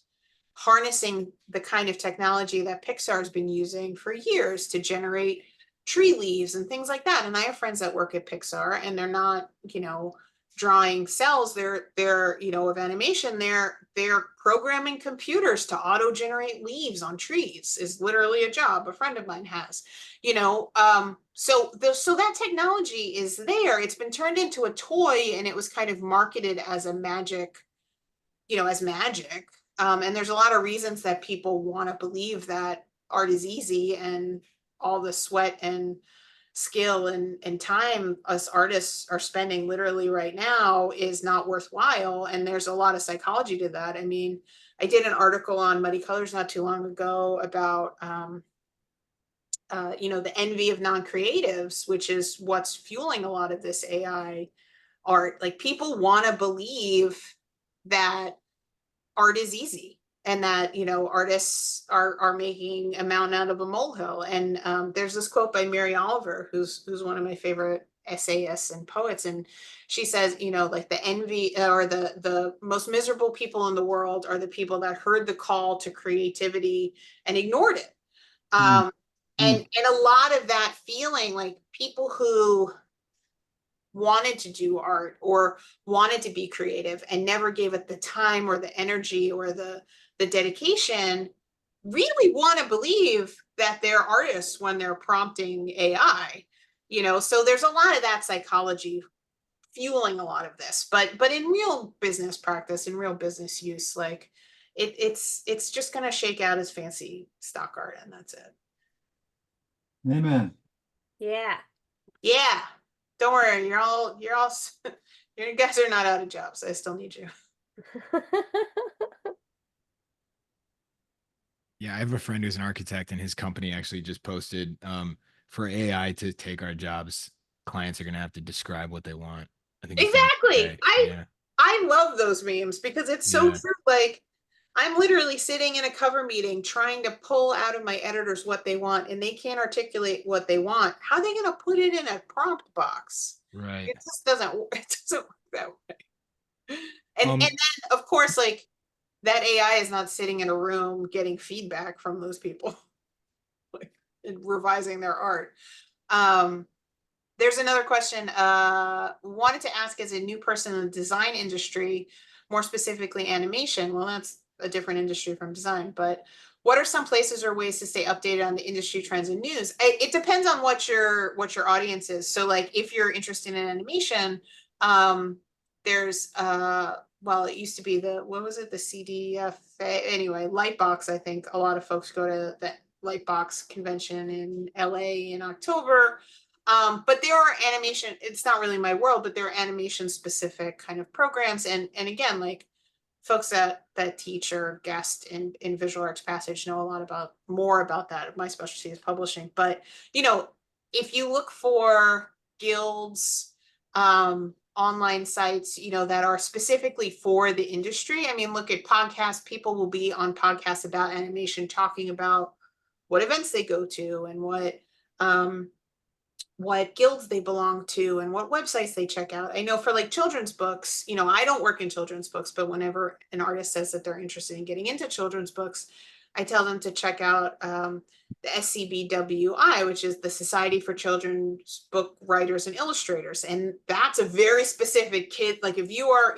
harnessing the kind of technology that Pixar's been using for years to generate tree leaves and things like that. And I have friends that work at Pixar and they're not, you know, drawing cells, they're, you know, of animation, they're programming computers to auto generate leaves on trees is literally a job a friend of mine has, you know. So that technology is there. It's been turned into a toy and it was kind of marketed as a magic, you know, as magic. And there's a lot of reasons that people want to believe that art is easy and all the sweat and skill and time us artists are spending literally right now is not worthwhile. And there's a lot of psychology to that. I mean, I did an article on Muddy Colors not too long ago about, you know, the envy of non-creatives, which is what's fueling a lot of this AI art. Like people want to believe that art is easy and that, you know, artists are making a mountain out of a molehill. And there's this quote by Mary Oliver, who's one of my favorite essayists and poets, and she says, you know, like the envy or the most miserable people in the world are the people that heard the call to creativity and ignored it. And a lot of that feeling, like people who wanted to do art or wanted to be creative and never gave it the time or the energy or the dedication, really want to believe that they're artists when they're prompting AI, you know. So there's a lot of that psychology fueling a lot of this, but in real business practice, in real business use, like it's just going to shake out as fancy stock art, and that's it. Amen. Yeah. Yeah, don't worry, you're all you guys are not out of jobs. I still need you. Yeah, I have a friend who's an architect, and his company actually just posted for AI to take our jobs, clients are gonna have to describe what they want. I think Exactly. yeah. I love those memes because it's so Yeah. true. Like I'm literally sitting in a cover meeting trying to pull out of my editors what they want, and they can't articulate what they want. How are they going to put it in a prompt box? Right. It just doesn't. It doesn't work that way. And then of course, like that AI is not sitting in a room getting feedback from those people, like and revising their art. There's another question. Wanted to ask, as a new person in the design industry, more specifically animation. Well, that's a different industry from design, but what are some places or ways to stay updated on the industry trends and news? It depends on what your audience is. So like if you're interested in animation, there's well, it used to be the, what was it? The CDFA, anyway, Lightbox. I think a lot of folks go to the Lightbox convention in LA in October. But there are animation, it's not really my world, but there are animation specific kind of programs. And again, like folks that teach or guest in Visual Arts Passage know a lot more about that. My specialty is publishing, but you know, if you look for guilds, online sites, you know, that are specifically for the industry. I mean, look at podcasts. People will be on podcasts about animation, talking about what events they go to and what guilds they belong to and what websites they check out. I know for like children's books, you know, I don't work in children's books, but whenever an artist says that they're interested in getting into children's books, I tell them to check out the SCBWI, which is the Society for Children's Book Writers and Illustrators. And that's a very specific kid. Like if you are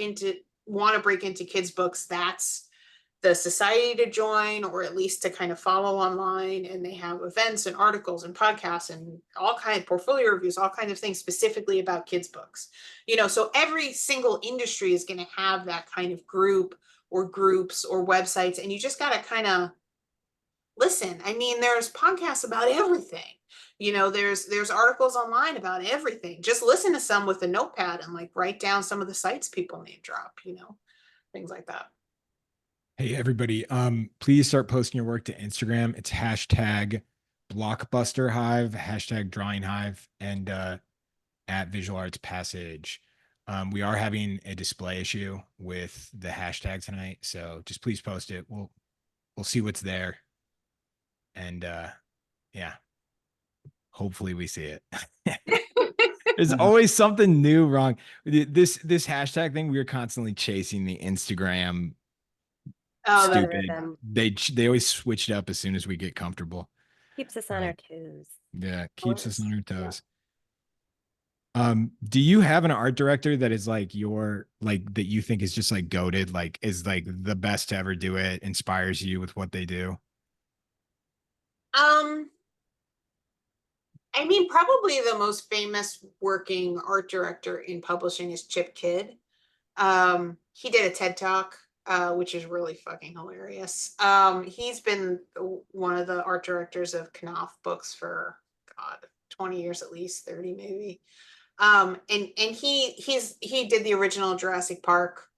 want to break into kids' books, that's the society to join, or at least to kind of follow online. And they have events and articles and podcasts and all kinds of portfolio reviews, all kinds of things specifically about kids' books. You know, so every single industry is going to have that kind of group or groups or websites, and you just got to kind of listen. I mean, there's podcasts about everything. You know, there's articles online about everything. Just listen to some with a notepad and like write down some of the sites people name drop, you know, things like that. Hey everybody, please start posting your work to Instagram. It's hashtag Blockbuster Hive, hashtag Drawing Hive, and at Visual Arts Passage. We are having a display issue with the hashtag tonight, so just please post it. We'll see what's there, and yeah, hopefully we see it. There's always something new wrong. This hashtag thing, we are constantly chasing the Instagram. Oh, Stupid. They always switch it up as soon as we get comfortable. Keeps us on our toes. Yeah, keeps us on our toes. Do you have an art director that is like that you think is just like goated, like is like the best to ever do it, inspires you with what they do? I mean, probably the most famous working art director in publishing is Chip Kidd. He did a TED Talk, which is really fucking hilarious. He's been one of the art directors of Knopf books for, God, 20 years at least, 30 maybe. And he did the original Jurassic Park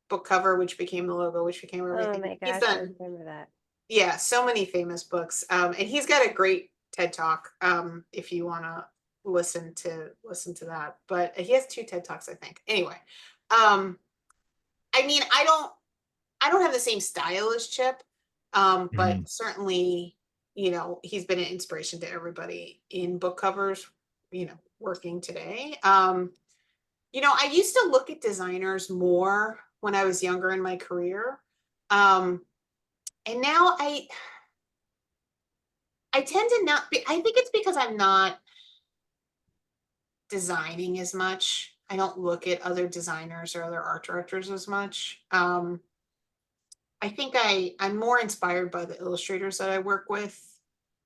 book cover, which became the logo, which became everything. Oh my gosh, I remember that. Yeah, so many famous books. And he's got a great TED Talk, if you want to listen to that. But he has 2 TED Talks, I think. Anyway, I mean, I don't have the same style as Chip, but certainly, you know, he's been an inspiration to everybody in book covers, you know, working today. You know, I used to look at designers more when I was younger in my career. And now I tend to not be, I think it's because I'm not designing as much. I don't look at other designers or other art directors as much. I think I'm more inspired by the illustrators that I work with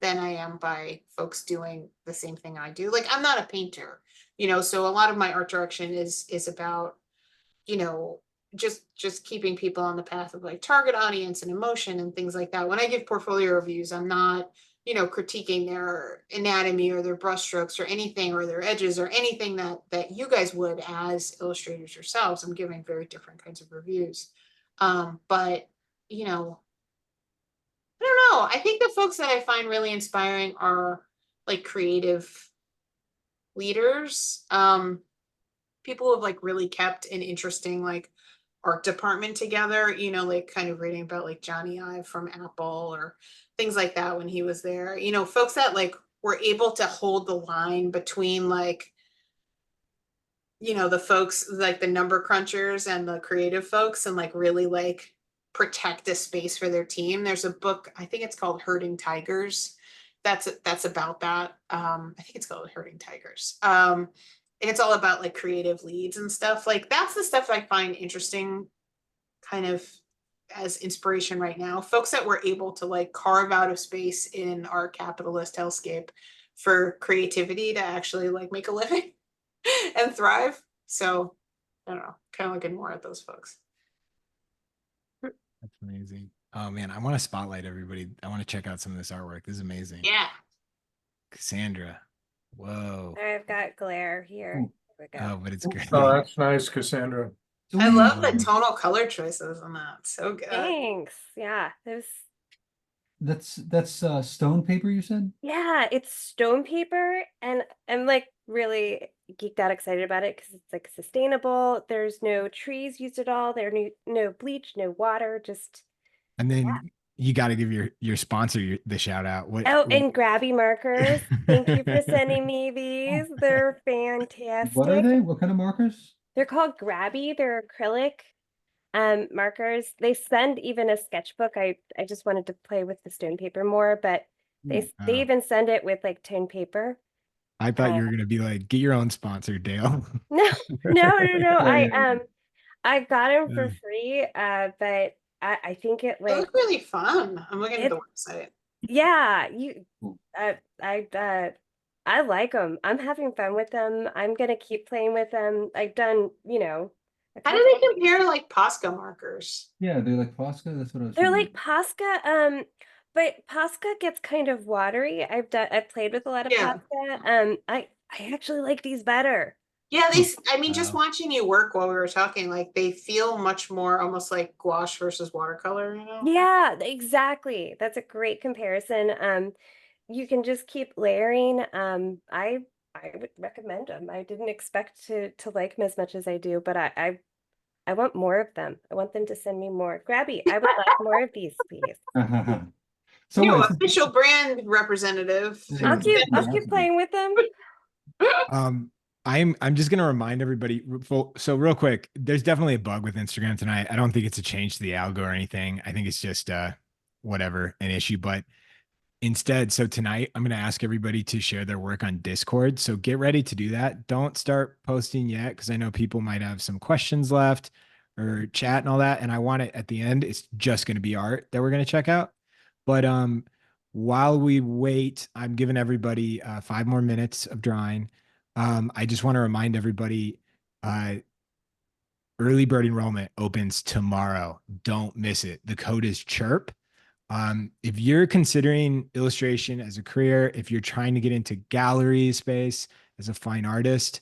than I am by folks doing the same thing I do. Like, I'm not a painter, you know, so a lot of my art direction is about, you know, just keeping people on the path of like target audience and emotion and things like that. When I give portfolio reviews, I'm not, you know, critiquing their anatomy or their brushstrokes or anything, or their edges or anything that you guys would as illustrators yourselves. I'm giving very different kinds of reviews. But you know, I don't know. I think the folks that I find really inspiring are like creative leaders, people who have like really kept an interesting like art department together, you know, like kind of reading about like Johnny Ive from Apple or things like that when he was there, you know, folks that like were able to hold the line between like, you know, the folks like the number crunchers and the creative folks, and like really like protect a space for their team. There's a book, I think it's called Herding Tigers. That's about that. I think it's called Herding Tigers. And it's all about like creative leads and stuff. Like, that's the stuff I find interesting kind of as inspiration right now. Folks that were able to like carve out a space in our capitalist hellscape for creativity to actually like make a living and thrive. So I don't know, kind of looking more at those folks. That's amazing. Oh man, I want to spotlight everybody. I want to check out some of this artwork. This is amazing. Yeah. Cassandra. Whoa. I've got glare here. There we go. Oh, but it's great. Oh, that's nice, Cassandra. I love the tonal color choices on that. So good. Thanks. Yeah, That's stone paper, you said? yeah, it's stone paper, and I'm like really geeked out excited about it because it's like sustainable. There's no trees used at all. There are no bleach, no water, just And then you got to give your sponsor the shout out. oh, and grabby markers. Thank you for sending me these. They're fantastic. What are they? What kind of markers? They're called grabby. They're acrylic markers. They send even a sketchbook. I just wanted to play with the stone paper more, but they even send it with like toned paper. I thought you were gonna be like, get your own sponsor, Dale. No. I got them for free, but I think it They like look really fun. I'm looking at the website. yeah, I like them. I'm having fun with them. I'm gonna keep playing with them. I've done, you know. How do they compare to like Posca markers? Yeah, they're like Posca. That's what I was They're thinking. like Posca, but Posca gets kind of watery. I've played with a lot of Posca. I actually like these better. Yeah, I mean, just watching you work while we were talking, like they feel much more almost like gouache versus watercolor, you know? Yeah, exactly. That's a great comparison. You can just keep layering. I would recommend them. I didn't expect to like them as much as I do, but I want more of them. I want them to send me more. Grabby, I would like more of these, please. So You know, wait, official brand representative. I'll keep playing with them. I'm just gonna remind everybody. So real quick, there's definitely a bug with Instagram tonight. I don't think it's a change to the algo or anything. I think it's just whatever, an issue. But instead, so tonight I'm gonna ask everybody to share their work on Discord. So get ready to do that. Don't start posting yet because I know people might have some questions left or chat and all that. And I want it at the end. It's just gonna be art that we're gonna check out. But while we wait, I'm giving everybody 5 more minutes of drawing. I just want to remind everybody, early bird enrollment opens tomorrow. Don't miss it. The code is CHIRP. If you're considering illustration as a career, if you're trying to get into gallery space as a fine artist,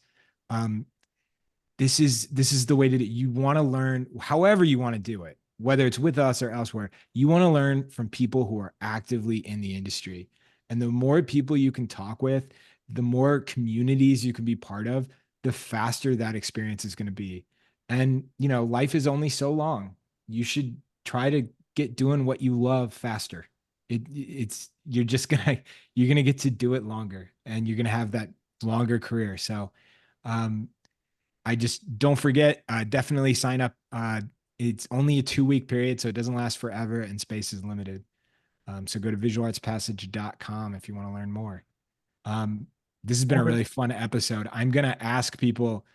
this is the way that you want to learn, however you want to do it, whether it's with us or elsewhere. You want to learn from people who are actively in the industry. And the more people you can talk with, the more communities you can be part of, the faster that experience is going to be. And, you know, life is only so long. You should try to get doing what you love faster. You're going to get to do it longer, and you're going to have that longer career. So, I just don't forget, definitely sign up. It's only a 2-week period, so it doesn't last forever, and space is limited. So go to visualartspassage.com if you want to learn more. This has been a really fun episode. I'm going to ask people,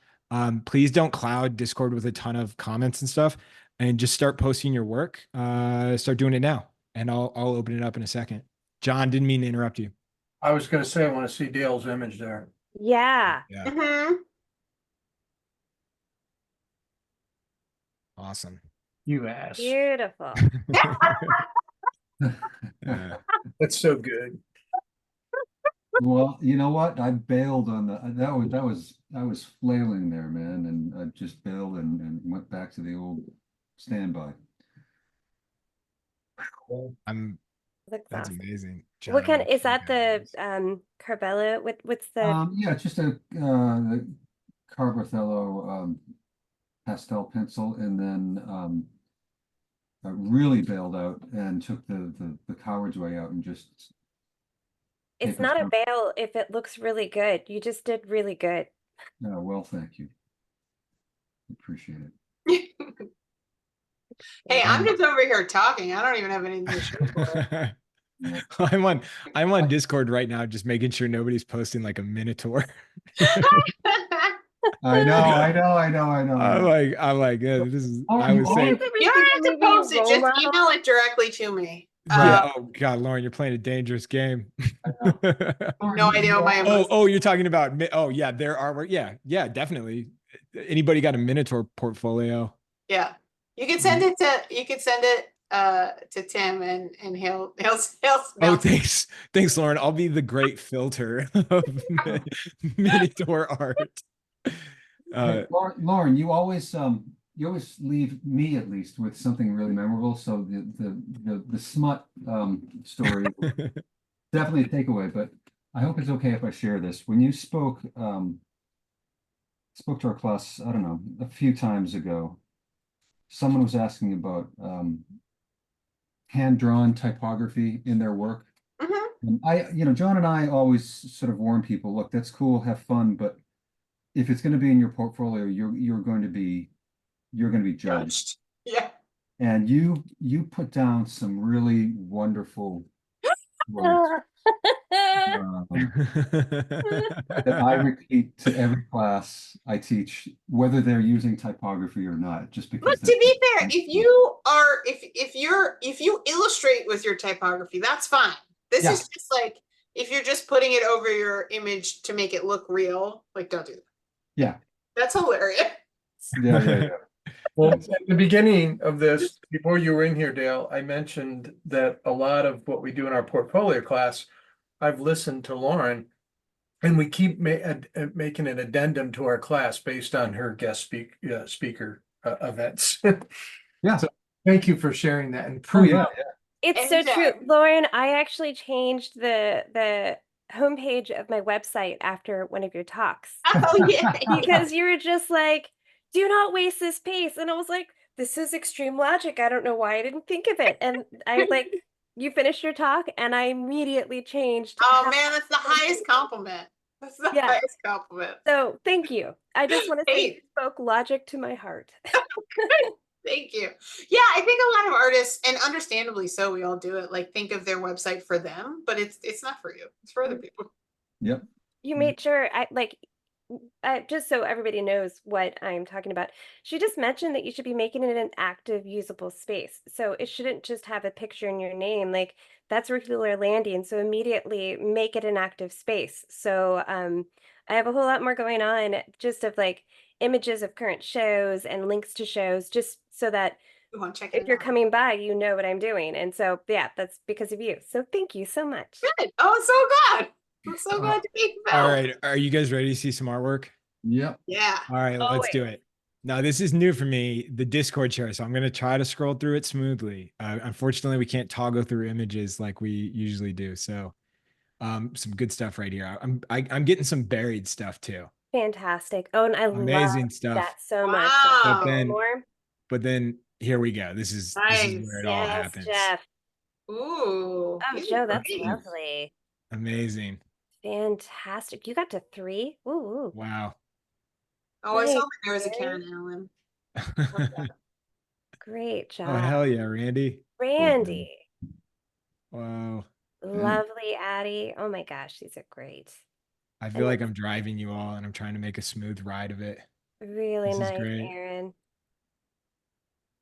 please don't cloud Discord with a ton of comments and stuff, and just start posting your work. Start doing it now, and I'll open it up in a second. John, didn't mean to interrupt you. I was gonna say, I want to see Dale's image there. Yeah. Yeah. Mm-hmm. Awesome. You ass. Beautiful. That's so good. Well, you know what? I bailed on I was flailing there, man, and I just bailed and went back to the old standby. Looks That's awesome. amazing. What kind John, is that, the Carvella? What's the Yeah, it's just the Carbothello pastel pencil, and then I really bailed out and took the coward's way out and just it's paper not a stamp. veil if it looks really good. You just did really good. Well, thank you. Appreciate it. Hey, I'm just over here talking. I don't even have anything to show for it. I'm on Discord right now, just making sure nobody's posting like a Minotaur. I know. I'm like, yeah, this is. Oh, I you was are? saying, You don't have to post it. Just email it directly to me. yeah. Oh God, Lauren, you're playing a dangerous game. No idea what my Oh, you're talking about. Oh yeah, there are. Yeah, definitely. Anybody got a Minotaur portfolio? Yeah, you can send it to Tim, and he'll Oh, thanks, Lauren. I'll be the great filter of Minotaur art. Hey, Lauren, you always leave me, at least, with something really memorable. So the smut story definitely a takeaway, but I hope it's okay if I share this. When you spoke to our class, I don't know, a few times ago, someone was asking about hand-drawn typography in their work. Mhm. And John and I always sort of warn people, look, that's cool, have fun, but if it's going to be in your portfolio, you're going to be judged. Yeah. And you put down some really wonderful words that I repeat to every class I teach, whether they're using typography or not, just because. Look, to be fair, if you illustrate with your typography, that's fine. This Yeah. is just like if you're just putting it over your image to make it look real, like don't do that. Yeah. That's hilarious. Yeah. Well, at the beginning of this, before you were in here, Dale, I mentioned that a lot of what we do in our portfolio class, I've listened to Lauren, and we keep making an addendum to our class based on her guest speaker events. Yeah. So thank you for sharing that. And Oh yeah. It's so true. Lauren, I actually changed the homepage of my website after one of your talks. Oh yeah. Because you were just like, do not waste this space. And I was like, this is extreme logic. I don't know why I didn't think of it. And I like, you finished your talk and I immediately changed. Oh man, that's the highest compliment. That's the highest compliment. So thank you. I just want to say Hey. you spoke logic to my heart. Thank you. Yeah, I think a lot of artists, and understandably so, we all do it, like think of their website for them, but it's not for you. It's for other people. Yep. You made sure just so everybody knows what I'm talking about. She just mentioned that you should be making it an active, usable space. So it shouldn't just have a picture in your name. Like that's where people are landing. So immediately make it an active space. So I have a whole lot more going on, just of like images of current shows and links to shows, just so that You want to check if it you're out. coming by, you know what I'm doing. And so yeah, that's because of you. So thank you so much. Good. Oh, so good. I'm so glad to be back. All right, are you guys ready to see some artwork? Yep. Yeah. All right, let's do it. Now, this is new for me, the Discord share, so I'm going to try to scroll through it smoothly. Unfortunately, we can't toggle through images like we usually do. So Some good stuff right here. I'm getting some buried stuff too. Fantastic. Oh, and I love Amazing stuff. that so much. Wow. But then here we go. This is where Nice. it all Yes, happens. Jeff. Ooh. Oh, these Joe, are that's great. lovely. Amazing. Fantastic. You got to 3. Ooh. Wow. Oh, I was Nice, hoping there was a Gary. Karen Allen. Great job. Oh, hell yeah, Randy. Randy. Wow. Lovely, Addie. Oh my gosh, these are great. I feel like I'm driving you all and I'm trying to make a smooth ride of it. Really This is nice, great. Aaron.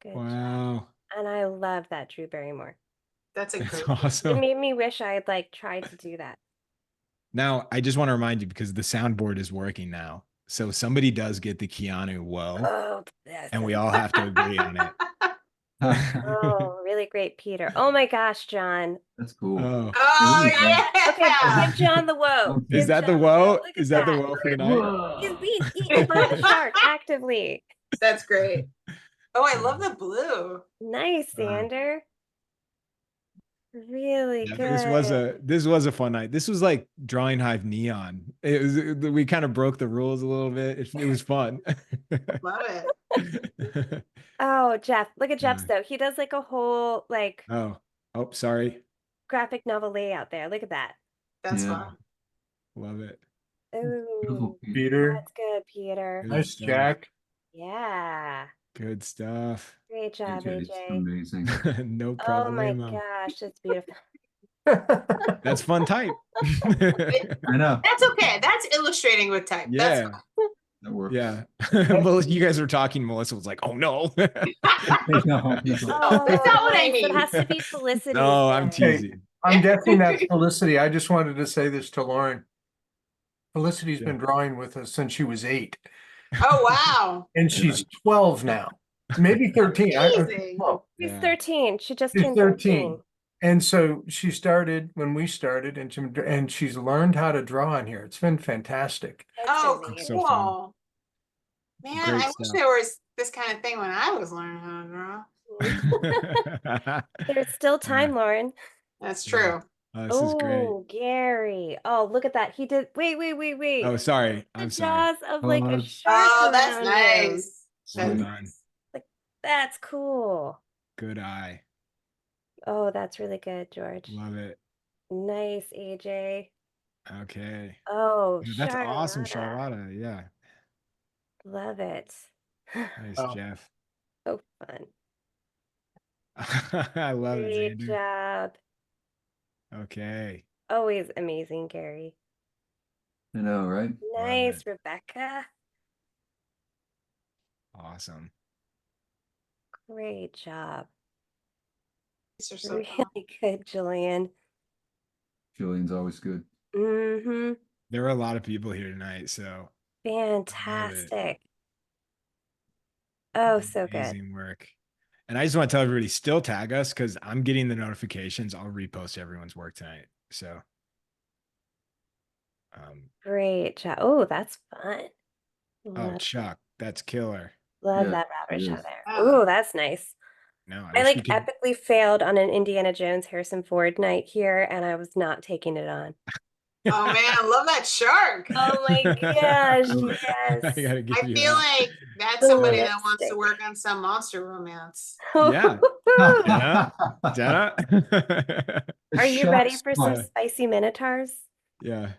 Good job. Wow. And I love that Drew Barrymore. That's a That's great. It awesome. made me wish I had like tried to do that. Now, I just want to remind you because the soundboard is working now. So somebody does get the Keanu whoa, Oh, yes. and we all have to agree on it. Oh, really great, Peter. Oh my gosh, John. That's cool. Oh, Oh yeah. Okay, give John the whoa. is Give that the John whoa? Look at Is that the whoa for the night? He's being eaten by the shark actively. That's great. Oh, I love the blue. Nice, Xander. Really Yeah, good. this was a fun night. This was like drawing Hive neon. We kind of broke the rules a little bit. It was fun. Love it. Oh, Jeff. Look at Jeff's Yeah. though. He does like a whole like Oh, sorry. graphic novel layout there. Look at that. That's Yeah. fun. Love it. Ooh, Peter. that's good, Peter. Good Nice, stuff. Jack. Yeah. Good stuff. Great job, It's AJ. amazing. No Oh my problemo. gosh, that's beautiful. That's fun type. I know. That's okay. That's illustrating with type. That's Yeah. fine. That works. Yeah. Well, you guys were talking. Melissa was like, "Oh no." No, no. Oh, That's not what I nice. It mean. has to be Felicity. No, I'm then. teasing. I'm guessing that's Felicity. I just wanted to say this to Lauren. Felicity's Yeah. been drawing with us since she was 8, Oh wow. and she's 12 now, maybe 13. Amazing. She's Yeah. 13. She just She's turned 13. And so she started when we started, and she's learned how to draw in here. It's been fantastic. That's Oh, amazing. so fun. cool. Man, Great I wish stuff. there was this kind of thing when I was learning how to draw. There's still time, Lauren. That's Yeah. true. Oh, this is great. Oh, Gary. Oh, look at that. He did. Wait. Oh, sorry. The I'm sorry. jaws of like a Oh, shark. Oh, that's around him. nice. Well That's done. nice. That's cool. Good eye. Oh, that's really good, George. Love it. Nice, AJ. Okay. Oh, That's awesome, Charlotta. Charlotta. Yeah. Love it. Nice, Oh. Jeff. So fun. I love Great it, Xander. job. Okay. Always amazing, Gary. I know, right? Nice, it. Rebecca. Awesome. Great job. These are so Really fun. good, Jillian. Julian's always good. Mm-hmm. There were a lot of people here tonight, so Fantastic. Oh, so good. amazing work. And I just want to tell everybody, still tag us because I'm getting the notifications. I'll repost everyone's work tonight. So Great job. Oh, that's fun. oh, Love, Chuck, that's killer. love Yeah, that rabbit it shot is. there. Wow. Oh, that's nice. No, I wish we like could- epically failed on an Indiana Jones Harrison Ford night here, and I was not taking it on. Oh man, I love that shark. Oh my gosh, I yes. gotta give I you feel that. like that's somebody The that wants to lipstick. work on some monster romance. Yeah. Jenna? Jenna? Are you ready for some Yeah. spicy Minotaurs? Yeah.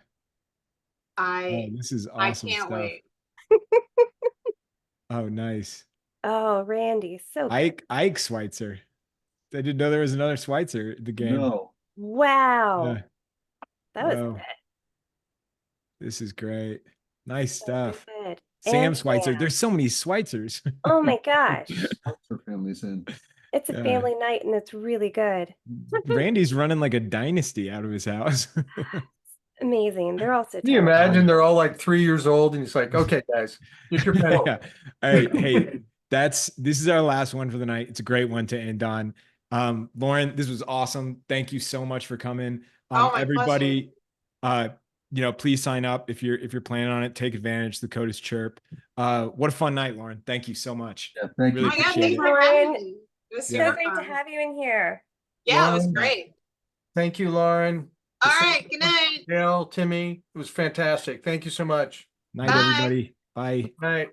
Oh, I this is I awesome can't stuff. wait. Oh, nice. Oh, Randy, so good. Ike Schweitzer. I didn't know there was another Schweitzer at the game. No. Wow. Yeah. That was Wow. good. This is great. Nice So stuff. good. Sam And Schweitzer. Sam. There's so many Schweitzers. Oh my gosh. Her family's in. It's a Yeah. family night and it's really good. Randy's running like a dynasty out of his house. Amazing. They're all so Can you talented. imagine? They're all like 3 years old, and he's like, "Okay, guys, get your pen." Yeah. Hey, this is our last one for the night. It's a great one to end on. Lauren, this was awesome. Thank you so much for coming. Oh, my Everybody, please sign up if you're planning on it. Take advantage. The code is CHIRP. What a fun night, Lauren. Thank you so much. Yeah, thank Really Oh my god, appreciate thanks it. for having Lauren, me. It was Yeah. So super great to fun. have you in here. Yeah, it was Lauren. great. Thank you, Lauren. All right. Good night. Gail, Timmy, it was fantastic. Thank you so much. Night, Bye. everybody. Bye. Night.